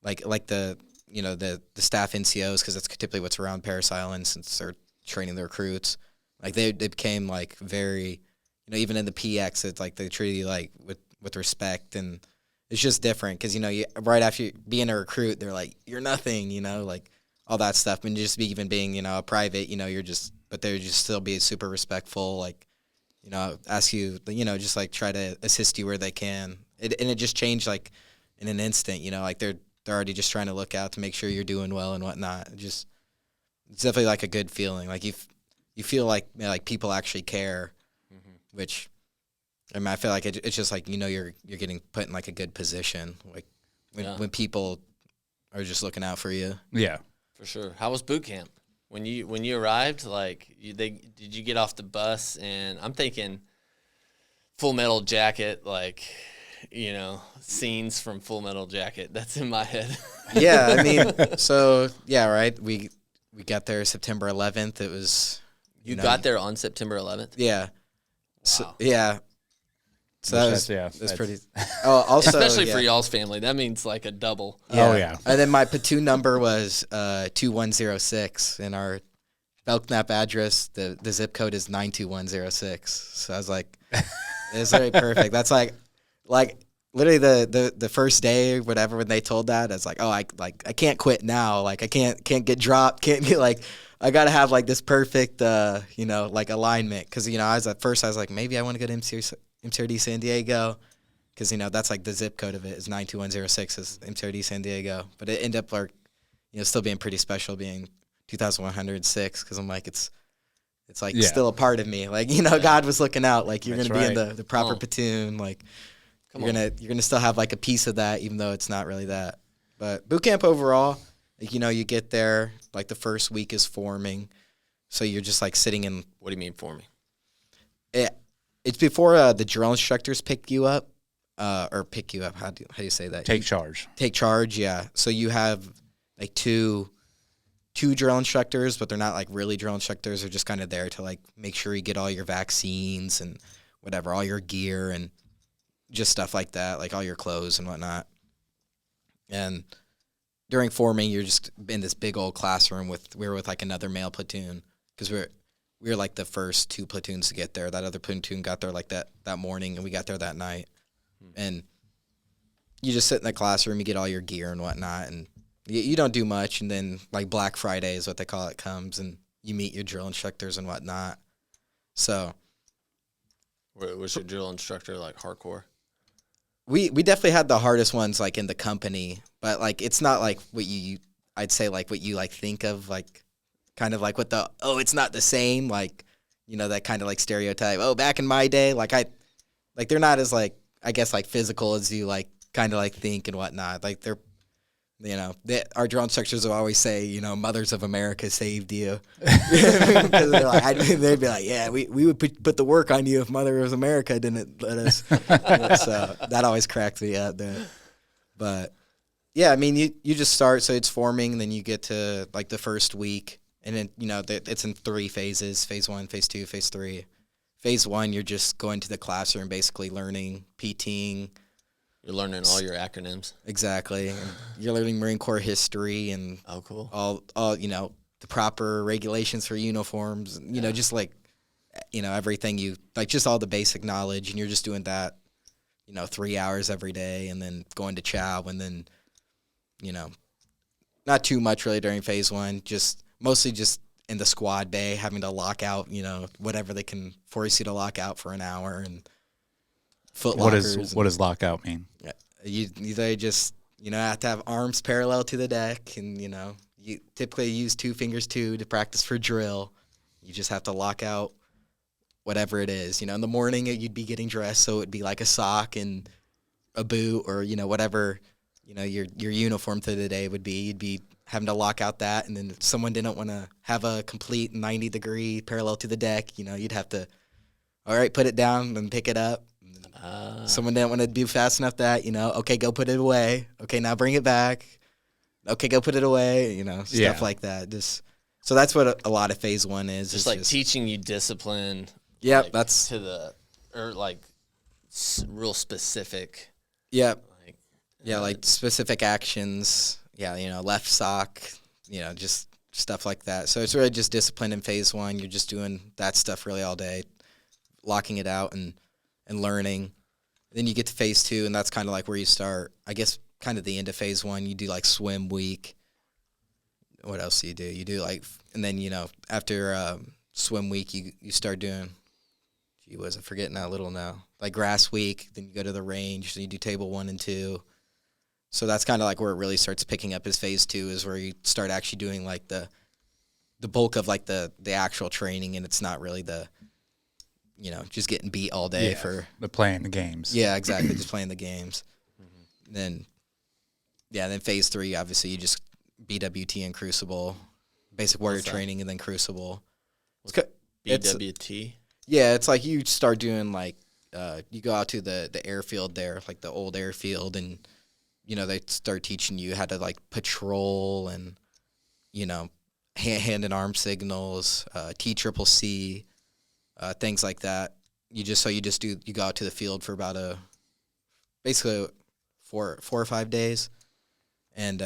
like the, you know, the staff NCOs, because that's typically what's around Parris Island since they're training the recruits. Like, they became, like, very, you know, even in the PX, it's like they treat you, like, with respect. And it's just different because, you know, right after being a recruit, they're like, you're nothing, you know, like, all that stuff, and just even being, you know, a private, you know, but they're just still be super respectful, like, you know, ask you, you know, just like try to assist you where they can. And it just changed like in an instant, you know, like they're already just trying to look out to make sure you're doing well and whatnot. It's definitely like a good feeling. Like you feel like, you know, like people actually care, which, I mean, I feel like it's just like, you know, you're getting put in like a good position, like when people are just looking out for you. Yeah. For sure. How was boot camp? When you arrived, like, did you get off the bus? And I'm thinking Full Metal Jacket, like, scenes from Full Metal Jacket. That's in my head. Yeah, I mean, so yeah, right. We got there September 11th. It was You got there on September 11th? yeah. Wow. So, yeah. So that was, that's pretty. Oh, also, especially for y'all's family, that means like a double. Yeah. Oh yeah. And then my platoon number was 2106, and our Belknap address, the zip code is 92106. So I was like, it's very perfect. That's like literally the first day or whatever when they told that, I was like, oh, I can't quit now. Like I can't get dropped. Can't get like. I gotta have like this perfect, like alignment, because I was like maybe I want to go to MCRD San Diego, because that's like the zip code of it is 92106 is MCRD San Diego, but it ended up like still being pretty special, being 2106, because I'm like it's like still a part of me, like God was looking out, like you're gonna be in the proper platoon, like you're gonna still have like a piece of that, even though it's not really that. But boot camp overall, like, you get there, like the first week is forming, so you're just like sitting in. What do you mean forming? It's before the drill instructors pick you up, or pick you up. How do you say that? Take charge. Take charge, yeah. So you have like two drill instructors, but they're not like really drill instructors. They're just kind of there to like make sure you get all your vaccines and whatever, all your gear and just stuff like that, like all your clothes and whatnot. And during forming, you're just in this big old classroom we were with like another male platoon, because we were like the first two platoons to get there. That other platoon got there like that morning, and we got there that night. And you just sit in the classroom, you get all your gear and whatnot, and you don't do much. And then like Black Friday is what they call it comes, and you meet your drill instructors and whatnot. So, was your drill instructor like hardcore? We definitely had the hardest ones like in the company, but like it's not like what I'd say like what you like think of, like kind of like what it's not the same, like that kind of like stereotype. Oh, back in my day, like they're not as like, I guess, like physical as you like kind of like think and whatnot. Like they're our drill instructors will always say, mothers of America saved you. Because they're like, they'd be like, yeah, we would put the work on you if Mother of America didn't let us. So that always cracks me up there. But yeah, I mean, you just start, so it's forming, and then you get to like the first week, and then, it's in 3 phases: phase 1, phase 2, phase 3. Phase 1, you're just going to the classroom, basically learning, PTing. You're learning all your acronyms. Exactly. And you're learning Marine Corps history and cool. all the proper regulations for uniforms, just like, everything just all the basic knowledge, and you're just doing that, 3 hours every day, and then going to chow, and then, not too much really during phase 1, just mostly just in the squad bay, having to lock out, whatever they can force you to lock out for an hour, and foot lockers. What does lockout mean? They just have to have arms parallel to the deck, and you typically use 2 fingers to practice for drill. You just have to lock out whatever it is. In the morning you'd be getting dressed, so it'd be like a sock and a boot, or whatever your uniform for the day would be. You'd be having to lock out that, and then if someone didn't want to have a complete 90-degree parallel to the deck, you'd have to, all right, put it down and pick it up. Someone didn't want to do fast enough that, okay, go put it away. Okay, now bring it back. Okay, go put it away, stuff like that. So that's what a lot of phase 1 is. Just like teaching you discipline. Yeah, like, that's real specific. Yeah. Like specific actions. Yeah, left sock, just stuff like that. So it's really just discipline in phase 1. You're just doing that stuff really all day, locking it out and learning. Then you get to phase 2, and that's kind of like where you start, I guess, kind of the end of phase 1. You do like swim week. What else do? You do like, and then, after swim week, you start doing, I'm forgetting that little now, like grass week. Then you go to the range, so you do table 1 and 2. So that's kind of like where it really starts picking up as phase 2, is where you start actually doing like the bulk of like the actual training, and it's not really the, just getting beat all day for the playing the games. Yeah, exactly, just playing the games. Mm-hmm. Then phase 3, obviously you just BWT and Crucible, basic warrior training, and then Crucible. BWT? Yeah, it's like you start doing like you go out to the airfield there, like the old airfield, and they start teaching you how to like patrol and hand and arm signals, TCCC, things like that. You go out to the field for about basically 4 or 5 days, and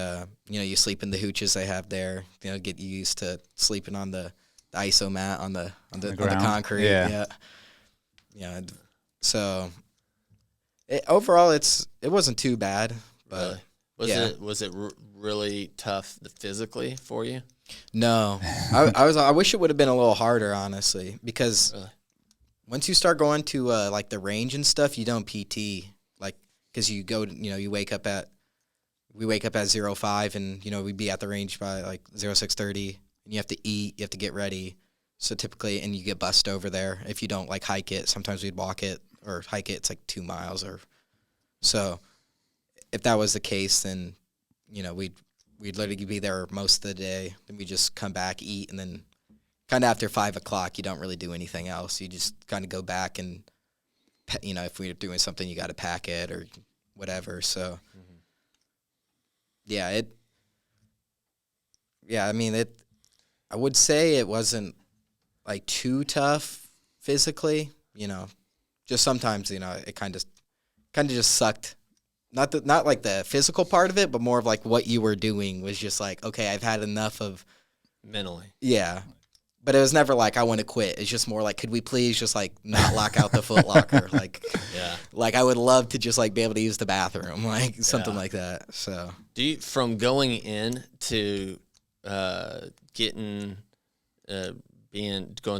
you sleep in the hooches they have there. Get used to sleeping on the ISO mat on the concrete. Yeah. So overall, it wasn't too bad. But really? Was it really tough physically for you? No, I wish it would have been a little harder, honestly, because once you start going to like the range and stuff, you don't PT, like, because you go, we wake up at 05 and we'd be at the range by like 06:30, and you have to eat, you have to get ready. So typically, and you get bussed over there if you don't like hike it. Sometimes we'd walk it or hike it. It's like 2 miles or so. If that was the case, then we'd literally be there most of the day. Then we just come back, eat, and then kind of after 5 o'clock, you don't really do anything else. You just kind of go back and if we're doing something, you got to pack it or whatever. So I would say it wasn't like too tough physically. Just sometimes it kind of just sucked. Not like the physical part of it, but more of like what you were doing was just like, okay, I've had enough of mentally. Yeah. But it was never like I want to quit. It's just more like, could we please just like not lock out the Foot Locker? Like, like I would love to just like be able to use the bathroom, like something like that. So do you, from going in to going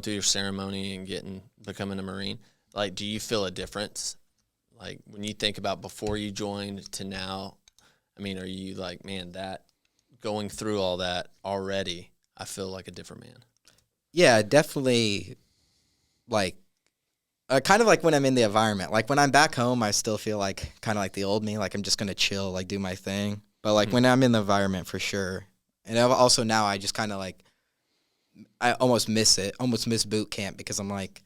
through your ceremony and becoming a Marine, like, do you feel a difference? Like, when you think about before you joined to now, I mean, are you like, man, that going through all that already, I feel like a different man? Yeah, definitely. Like, kind of like when I'm in the environment. Like, when I'm back home, I still feel like kind of like the old me. Like, I'm just going to chill, like, do my thing. But, like, when I'm in the environment, for sure. And also now I just kind of, like, I almost miss it. Almost miss boot camp because I'm like,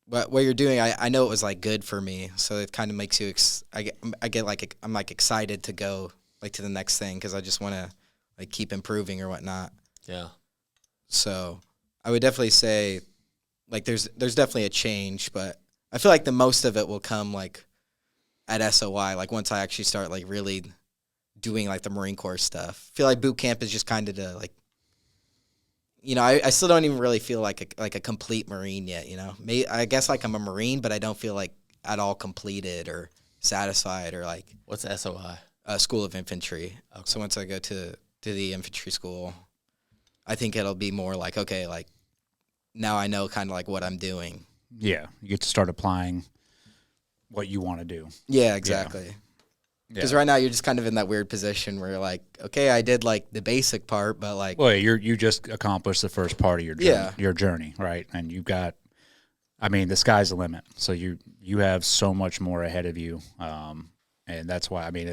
But what you're doing, I know it was like good for me, so it kind of makes you. I get like I'm like excited to go like to the next thing because I just want to like keep improving or whatnot. Yeah. So I would definitely say like there's definitely a change, but I feel like the most of it will come like at SOI, like once I actually start like really doing like the Marine Corps stuff. I feel like boot camp is just kind of to like. I still don't even really feel like a complete Marine yet, I guess like I'm a Marine, but I don't feel like at all completed or satisfied or like. What's SOI? School of Infantry. Okay. So once I go to the infantry school, I think it'll be more like, okay, like now I know kind of like what I'm doing. Yeah. You get to start applying what you want to do. Yeah, exactly. Because right now you're just kind of in that weird position where you're like, okay, I did like the basic part, but like, well, you just accomplished the first part of your journey, right? And you've got, I mean, the sky's the limit. So you have so much more ahead of you, and that's why, I mean,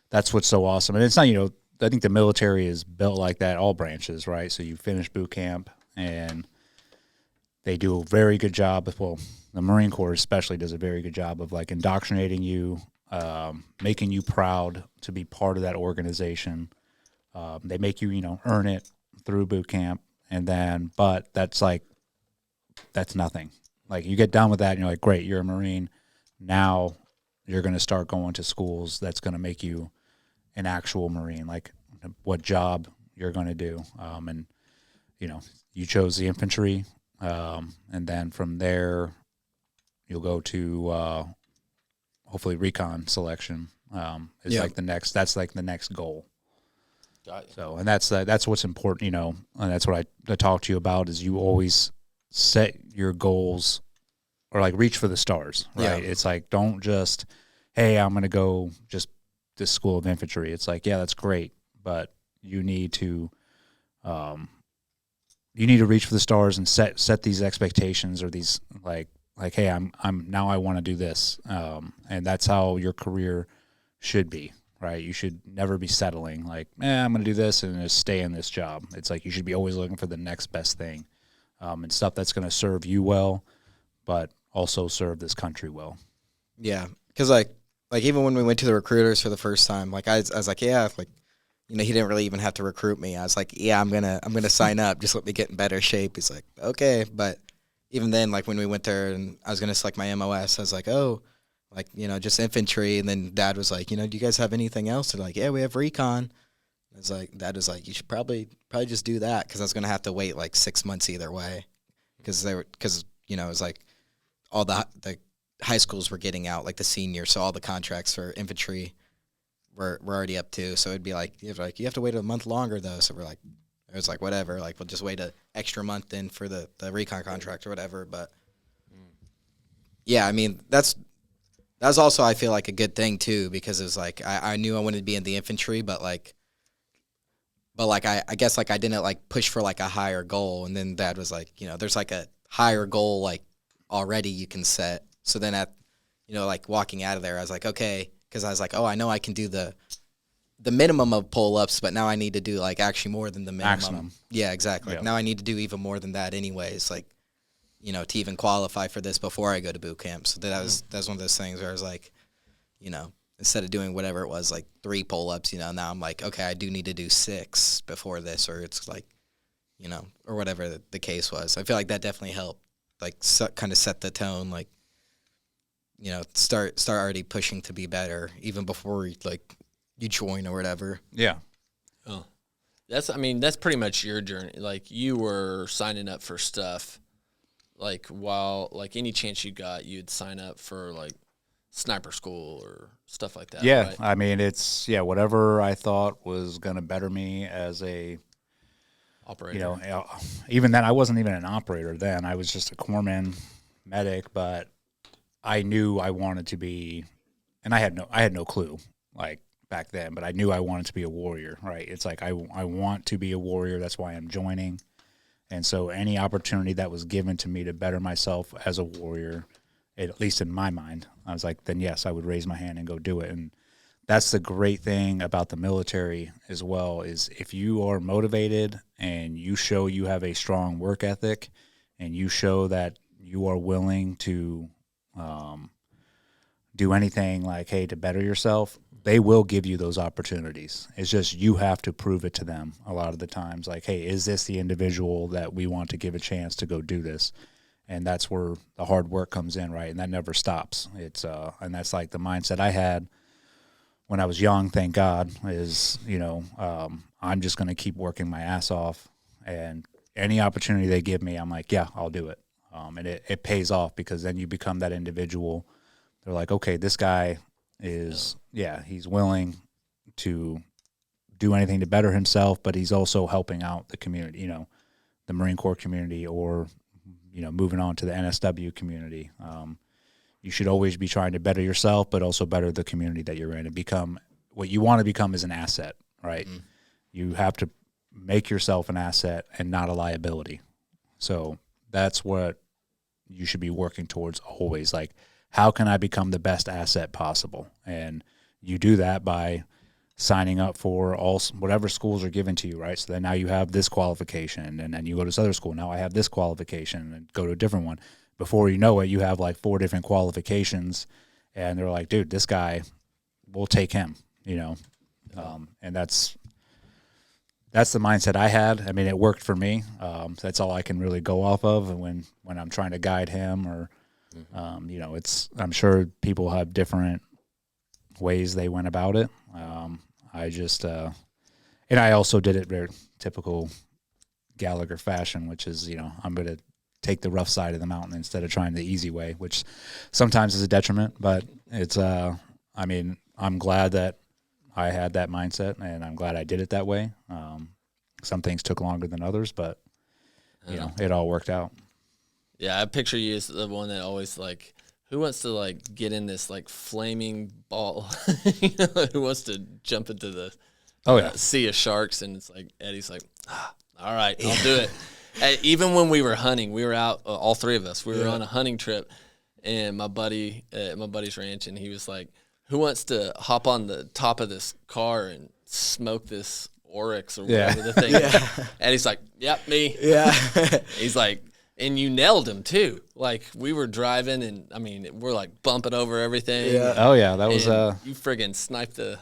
that's what's so awesome. And it's not, I think the military is built like that, all branches, right? So you finish boot camp, and they do a very good job. Well, the Marine Corps especially does a very good job of like indoctrinating you. Making you proud to be part of that organization. They make you, earn it through boot camp, but that's nothing. Like you get done with that and you're like, great, you're a Marine. Now you're going to start going to schools that's going to make you an actual Marine, like what job you're going to do. And you chose the infantry. And then from there you'll go to, hopefully recon selection is like the next goal. Got you. So, and that's what's important, and that's what I talk to you about is you always set your goals or like reach for the stars, right? Yeah. It's like, don't just, hey, I'm going to go just this school of infantry. It's like, yeah, that's great, but you need to reach for the stars and set these expectations or these like, hey, I'm now I want to do this, and that's how your career should be, right? You should never be settling like, I'm going to do this and just stay in this job. It's like you should be always looking for the next best thing, and stuff that's going to serve you well, but also serve this country well. Yeah, because like even when we went to the recruiters for the first time, like I was like, yeah, like, you know, he didn't really even have to recruit me. I was like, yeah, I'm gonna sign up. Just let me get in better shape. He's like, okay, but even then, like when we went there and I was gonna select my MOS, I was like, oh, like, you know, just infantry. And then Dad was like, you know, do you guys have anything else? They're like, yeah, we have recon. I was like, Dad was like, you should probably just do that, because I was gonna have to wait like 6 months either way, because you know, it was like all the high schools were getting out, like the seniors, so all the contracts for infantry were already up too. So it'd be like you have to wait a month longer though. So it was like whatever, like we'll just wait an extra month then for the recon contract or whatever. But yeah, I mean that's also, I feel like, a good thing too, because it was like I knew I wanted to be in the infantry, but I guess like I didn't like push for like a higher goal, and then Dad was like, you know, there's like a higher goal like already you can set. So then you know, like walking out of there, I was like, okay, because I was like, oh, I know I can do the minimum of pull-ups, but now I need to do like actually more than the minimum. Maximum. Yeah, exactly. Yeah. Like now I need to do even more than that anyways, like, you know, to even qualify for this before I go to boot camp. So that was one of those things where I was like, you know, instead of doing whatever it was, like 3 pull-ups, you know, now I'm like, okay, I do need to do 6 before this, or it's like, you know, or whatever the case was. I feel like that definitely helped, like kind of set the tone, like, you know, start already pushing to be better even before you join or whatever. Yeah. Oh, that's pretty much your journey. Like you were signing up for stuff, like while like any chance you got, you'd sign up for like sniper school or stuff like that. Yeah, right? I mean it's whatever I thought was going to better me as a Operator. You know, even then I wasn't even an operator then. I was just a corpsman medic, but I knew I wanted to be, and I had no clue like back then, but I knew I wanted to be a warrior, right? It's like I want to be a warrior. That's why I'm joining. And so any opportunity that was given to me to better myself as a warrior, at least in my mind, I was like, then yes, I would raise my hand and go do it. And that's the great thing about the military as well, is if you are motivated and you show you have a strong work ethic and you show that you are willing to do anything like, hey, to better yourself, they will give you those opportunities. It's just you have to prove it to them a lot of the times. Like, hey, is this the individual that we want to give a chance to go do this? And that's where the hard work comes in, right? And that never stops. It's and that's like the mindset I had when I was young, thank God, is, you know, I'm just going to keep working my ass off. And any opportunity they give me, I'm like, yeah, I'll do it. And it pays off, because then you become that individual. They're like, okay, this guy is, he's willing to do anything to better himself, but he's also helping out the community, you know, the Marine Corps community, or, you know, moving on to the NSW community. You should always be trying to better yourself, but also better the community that you're in, and become what you want to become is an asset, right? Mm. You have to make yourself an asset and not a liability. So that's what you should be working towards always. Like, how can I become the best asset possible? And you do that by signing up for whatever schools are given to you, right? So then now you have this qualification, and then you go to this other school. Now I have this qualification, and go to a different one. Before you know it, you have like 4 different qualifications, and they're like, dude, this guy, we'll take him, you know? And that's the mindset I had. I mean, it worked for me. That's all I can really go off of when I'm trying to guide him, or, you know, I'm sure people have different ways they went about it. I just, and I also did it very typical Gallagher fashion, which is, you know, I'm going to take the rough side of the mountain instead of trying the easy way, which sometimes is a detriment, but it's, I mean, I'm glad that I had that mindset, and I'm glad I did it that way. Some things took longer than others, but you know, it all worked out. Yeah. I picture you as the one that always like, who wants to like get in this like flaming ball? You know, who wants to jump into the sea of sharks? And it's like, Eddie's like, all right, I'll do it. Even when we were hunting, we were out, all 3 of us, we were on a hunting trip, and my buddy's ranch, and he was like, who wants to hop on the top of this car and smoke this oryx or whatever the thing is? And he's like, yep, me. Yeah. He's like, And you nailed him too. Like we were driving, and I mean, we're like bumping over everything. Yeah. Oh yeah, that was you friggin' sniped the.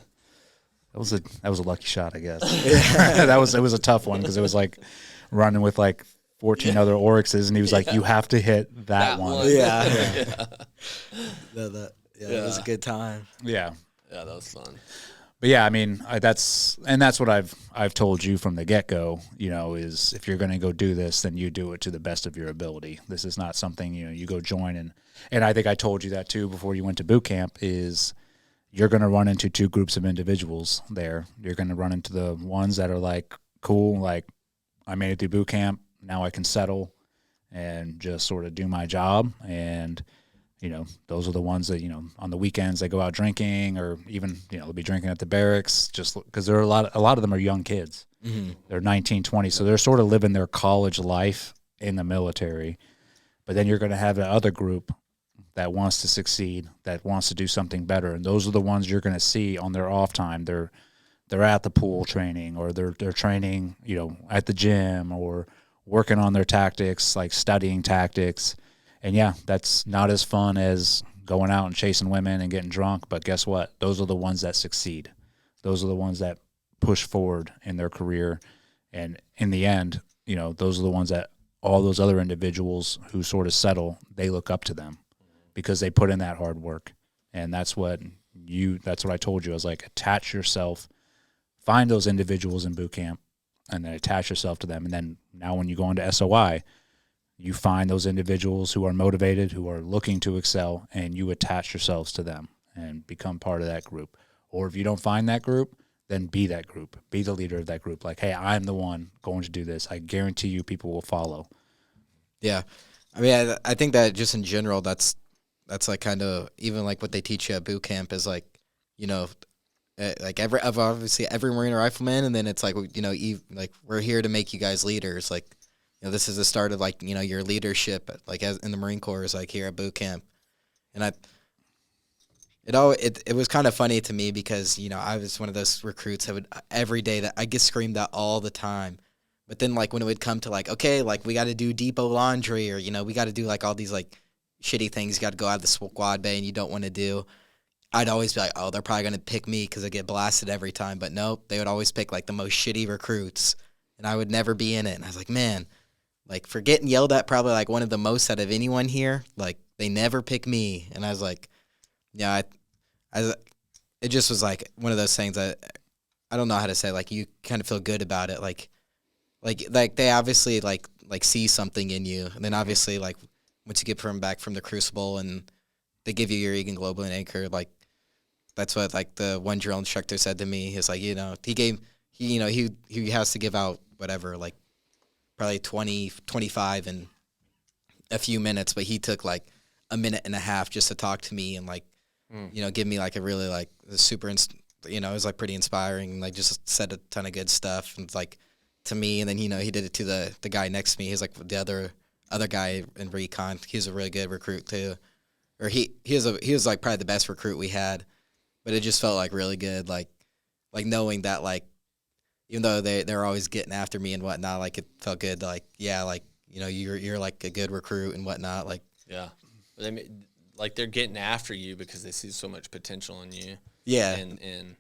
that was a lucky shot, I guess. It was a tough one because it was like running with like 14 other Oryxes, and he was like, "You have to hit that one." Yeah. That was a good time. Yeah. Yeah, that was fun. But yeah, I mean, that's what I've told you from the get-go, is if you're going to go do this, then you do it to the best of your ability. This is not something, you go join and I think I told you that too before you went to boot camp is you're going to run into two groups of individuals there. You're going to run into the ones that are like, cool, like I made it through boot camp, now I can settle and just sort of do my job, and those are the ones that, on the weekends they go out drinking, or even, they'll be drinking at the barracks just because there are a lot of them are young kids. Mm-hmm. They're 19, 20. So they're sort of living their college life in the military. But then you're going to have the other group that wants to succeed, that wants to do something better. And those are the ones you're going to see on their off time. They're at the pool training, or they're training, at the gym, or working on their tactics, like studying tactics. And yeah, that's not as fun as going out and chasing women and getting drunk. But guess what? Those are the ones that succeed. Those are the ones that push forward in their career. And in the end, those are the ones that all those other individuals who sort of settle, they look up to them because they put in that hard work. And that's what I told you. I was like, attach yourself, find those individuals in boot camp, and then attach yourself to them. And then now when you go into SOI, you find those individuals who are motivated, who are looking to excel, and you attach yourselves to them and become part of that group. Or if you don't find that group, then be that group. Be the leader of that group. Like, hey, I'm the one going to do this. I guarantee you people will follow. Yeah. I mean, I think that just in general, that's like kind of even like what they teach you at boot camp is like, like obviously every Marine rifleman, and then it's like, like we're here to make you guys leaders. Like, this is the start of like, your leadership, like as in the Marine Corps is like here at boot camp. And it was kind of funny to me because, I was one of those recruits that would every day that I get screamed at all the time. But then like when it would come to like, okay, like we got to do depot laundry, or, we got to do like all these like shitty things. You got to go out of the squad bay and you don't want to do. I'd always be like, oh, they're probably going to pick me because I get blasted every time. But nope, they would always pick like the most shitty recruits, and I would never be in it. And I was like, man, like for getting yelled at probably like one of the most out of anyone here, like they never pick me. And I was like, yeah, it just was like one of those things that I don't know how to say, like you kind of feel good about it. Like they obviously like see something in you. And then obviously like once you get back from the Crucible and they give you your Egan Global and Anchor, like that's what like the one drill instructor said to me. He's like, he has to give out whatever, like probably 20, 25 in a few minutes, but he took like a minute and a half just to talk to me and like, give me like a really like super, it was like pretty inspiring, and like just said a ton of good stuff and like to me. And then, he did it to the guy next to me. He's like the other guy in recon. He was a really good recruit too. Or he was like probably the best recruit we had, but it just felt like really good. Like knowing that like, even though they're always getting after me and whatnot, like it felt good. Like, yeah, like, you're like a good recruit and whatnot. Like, yeah, like they're getting after you because they see so much potential in you. Yeah. And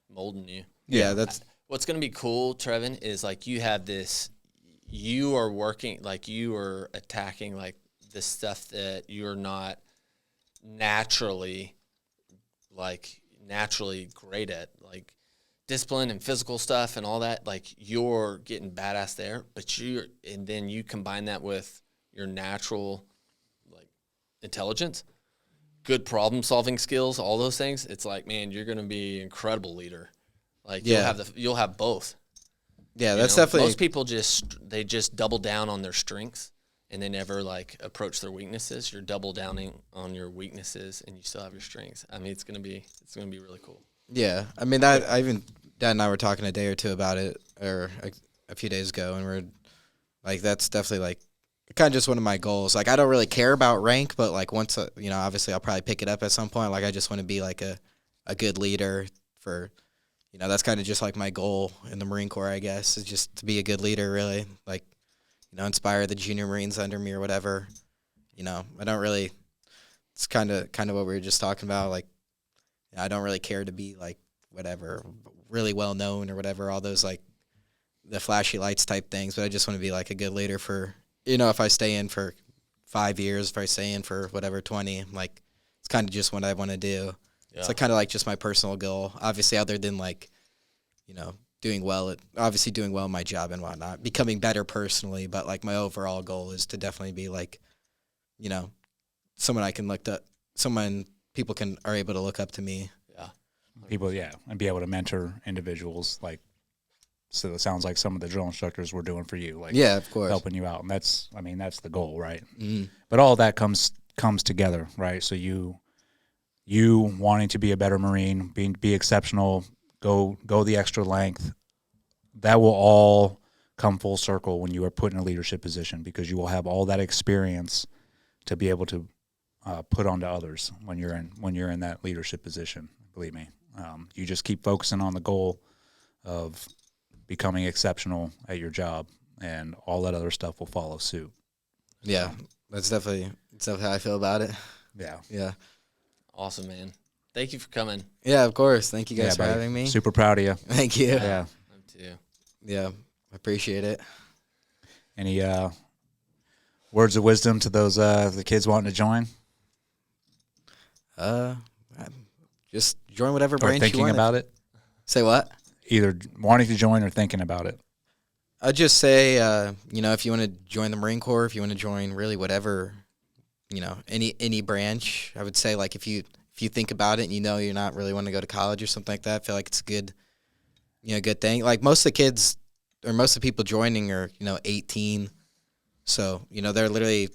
molding you. Yeah. That's what's going to be cool, Treven, is like you have this, you are working, like you are attacking like the stuff that you're not naturally great at, like discipline and physical stuff and all that. Like you're getting badass there, but and then you combine that with your natural like intelligence, good problem solving skills, all those things. It's like, man, you're going to be an incredible leader. Like you'll have both. Yeah, that's definitely. Most people just double down on their strengths and they never like approach their weaknesses. You're double downing on your weaknesses and you still have your strengths. I mean, it's gonna be really cool. Yeah, I mean that. Dad and I were talking a day or two about it, or a few days ago, and we're like, that's definitely like kind of just one of my goals. Like I don't really care about rank, but like once obviously I'll probably pick it up at some point. Like I just want to be like a good leader for. That's kind of just like my goal in the Marine Corps, I guess, is just to be a good leader, really. Like, inspire the junior Marines under me or whatever. I don't really. It's kind of what we were just talking about. Like, I don't really care to be like whatever, really well known or whatever. All those like the flashy lights type things. But I just want to be like a good leader for if I stay in for 5 years, if I stay in for whatever 20, like it's kind of just what I want to do. Yeah. It's like kind of like just my personal goal. Obviously, other than like, doing well in my job and whatnot, becoming better personally. But like my overall goal is to definitely be like, someone I can look up, someone people are able to look up to me. Yeah, people, and be able to mentor individuals. Like, so it sounds like some of the drill instructors were doing for you, like of course, helping you out, and that's the goal, right? Mm-hmm. But all that comes together, right? So you wanting to be a better Marine, be exceptional, go the extra length, that will all come full circle when you are put in a leadership position, because you will have all that experience to be able to put onto others when you're in that leadership position. Believe me, you just keep focusing on the goal of becoming exceptional at your job, and all that other stuff will follow suit. Yeah, that's definitely how I feel about it. Yeah. Awesome, man. Thank you for coming. Yeah, of course. Thank you guys for buddy. having me. Super proud of you. Thank you. Yeah. Me too. Yeah, I appreciate it. Any words of wisdom to those the kids wanting to join? Just join whatever Or branch you thinking want. about it? Say what? Either wanting to join or thinking about it. I'd just say, if you want to join the Marine Corps, if you want to join really whatever, any branch, I would say, like, if you think about it and you're not really wanting to go to college or something like that, I feel like it's a good thing. Like, most of the kids or most of the people joining are, 18. So, they're literally,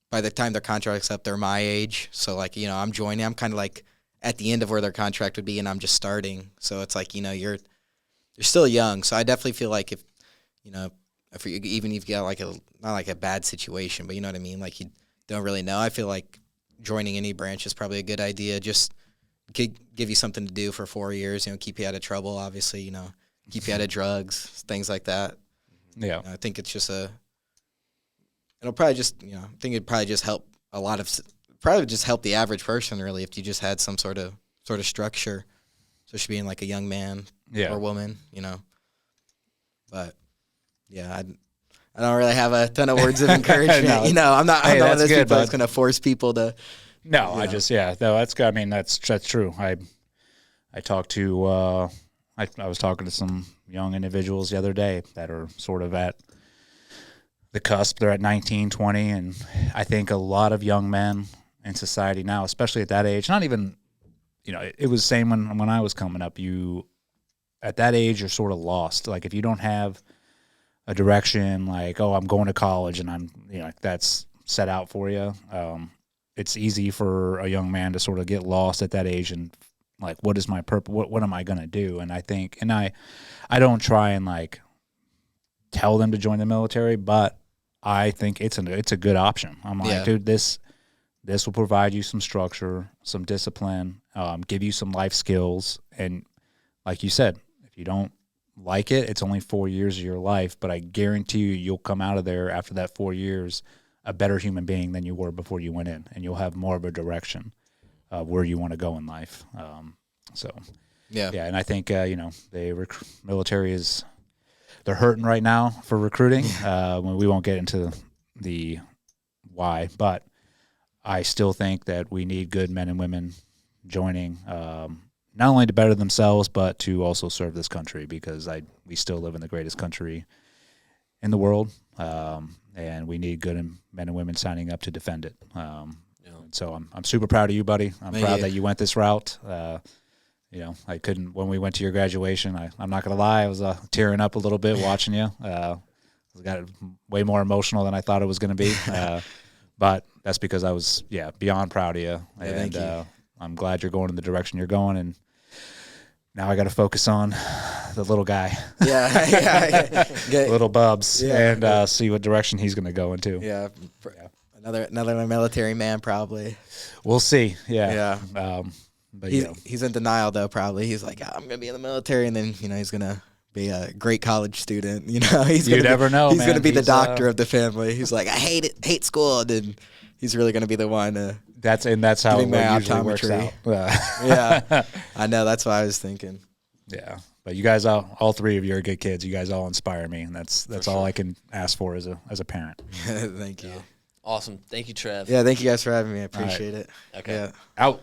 by the time their contract's up, they're my age. So, like, I'm joining. I'm kind of like at the end of where their contract would be, and I'm just starting. So it's like, you're still young. So I definitely feel like if even if you got like not like a bad situation, but you know what I mean? Like, you don't really know. I feel like joining any branch is probably a good idea. Just give you something to do for 4 years, keep you out of trouble, obviously, keep you out of drugs, things like that. Yeah. I think it's just it'll probably just, I think it'd probably just help help the average person, really, if you just had some sort of structure, especially being like a young man or woman, But yeah, I don't really have a ton of words of encouragement. No. I'm not one of those good, people that's going to force people to. No, I just that's good. I mean, that's true. I talked to I was talking to some young individuals the other day that are sort of at the cusp. They're at 19, 20, and I think a lot of young men in society now, especially at that age, not even, it was the same when I was coming up. At that age, you're sort of lost. Like, if you don't have a direction, like, oh, I'm going to college and I'm, that's set out for you. It's easy for a young man to sort of get lost at that age and, like, what is my purpose? What am I going to do? And I think, and I don't try and, like, tell them to join the military, but I think it's a good option. I'm like, dude, this will provide you some structure, some discipline, give you some life skills. And like you said, if you don't like it, it's only 4 years of your life, but I guarantee you'll come out of there after that 4 years a better human being than you were before you went in, and you'll have more of a direction of where you want to go in life. And I think the military they're hurting right now for recruiting. We won't get into the why, but I still think that we need good men and women joining, not only to better themselves, but to also serve this country, because we still live in the greatest country in the world, and we need good men and women signing up to defend it. So I'm super proud of you, buddy. I'm proud that you went this route. I couldn't, when we went to your graduation, I'm not going to lie, I was tearing up a little bit watching you. I got way more emotional than I thought it was going to be. But that's because I was, beyond proud of you. Thank you. I'm glad you're going in the direction you're going. And now I got to focus on the little guy. Little Bubs, and see what direction he's going to go into. Yeah. Another military man, probably. We'll see. But he's in denial, though, probably. He's like, I'm going to be in the military, and then, he's going to be a great college student. You know, You never know, He's man. going to be the He's, doctor of the family. He's like, I hate school, and then he's really going to be the one. That's how Giving it my usually works out. optometry. Yeah, I know. That's what I was thinking. Yeah, but you guys, all three of you are good kids. You guys all inspire me, and that's all I can ask for as a parent. Thank you. Awesome. Thank you, Trev. Yeah, thank you guys for having me. I appreciate it. Okay. Yeah. Out.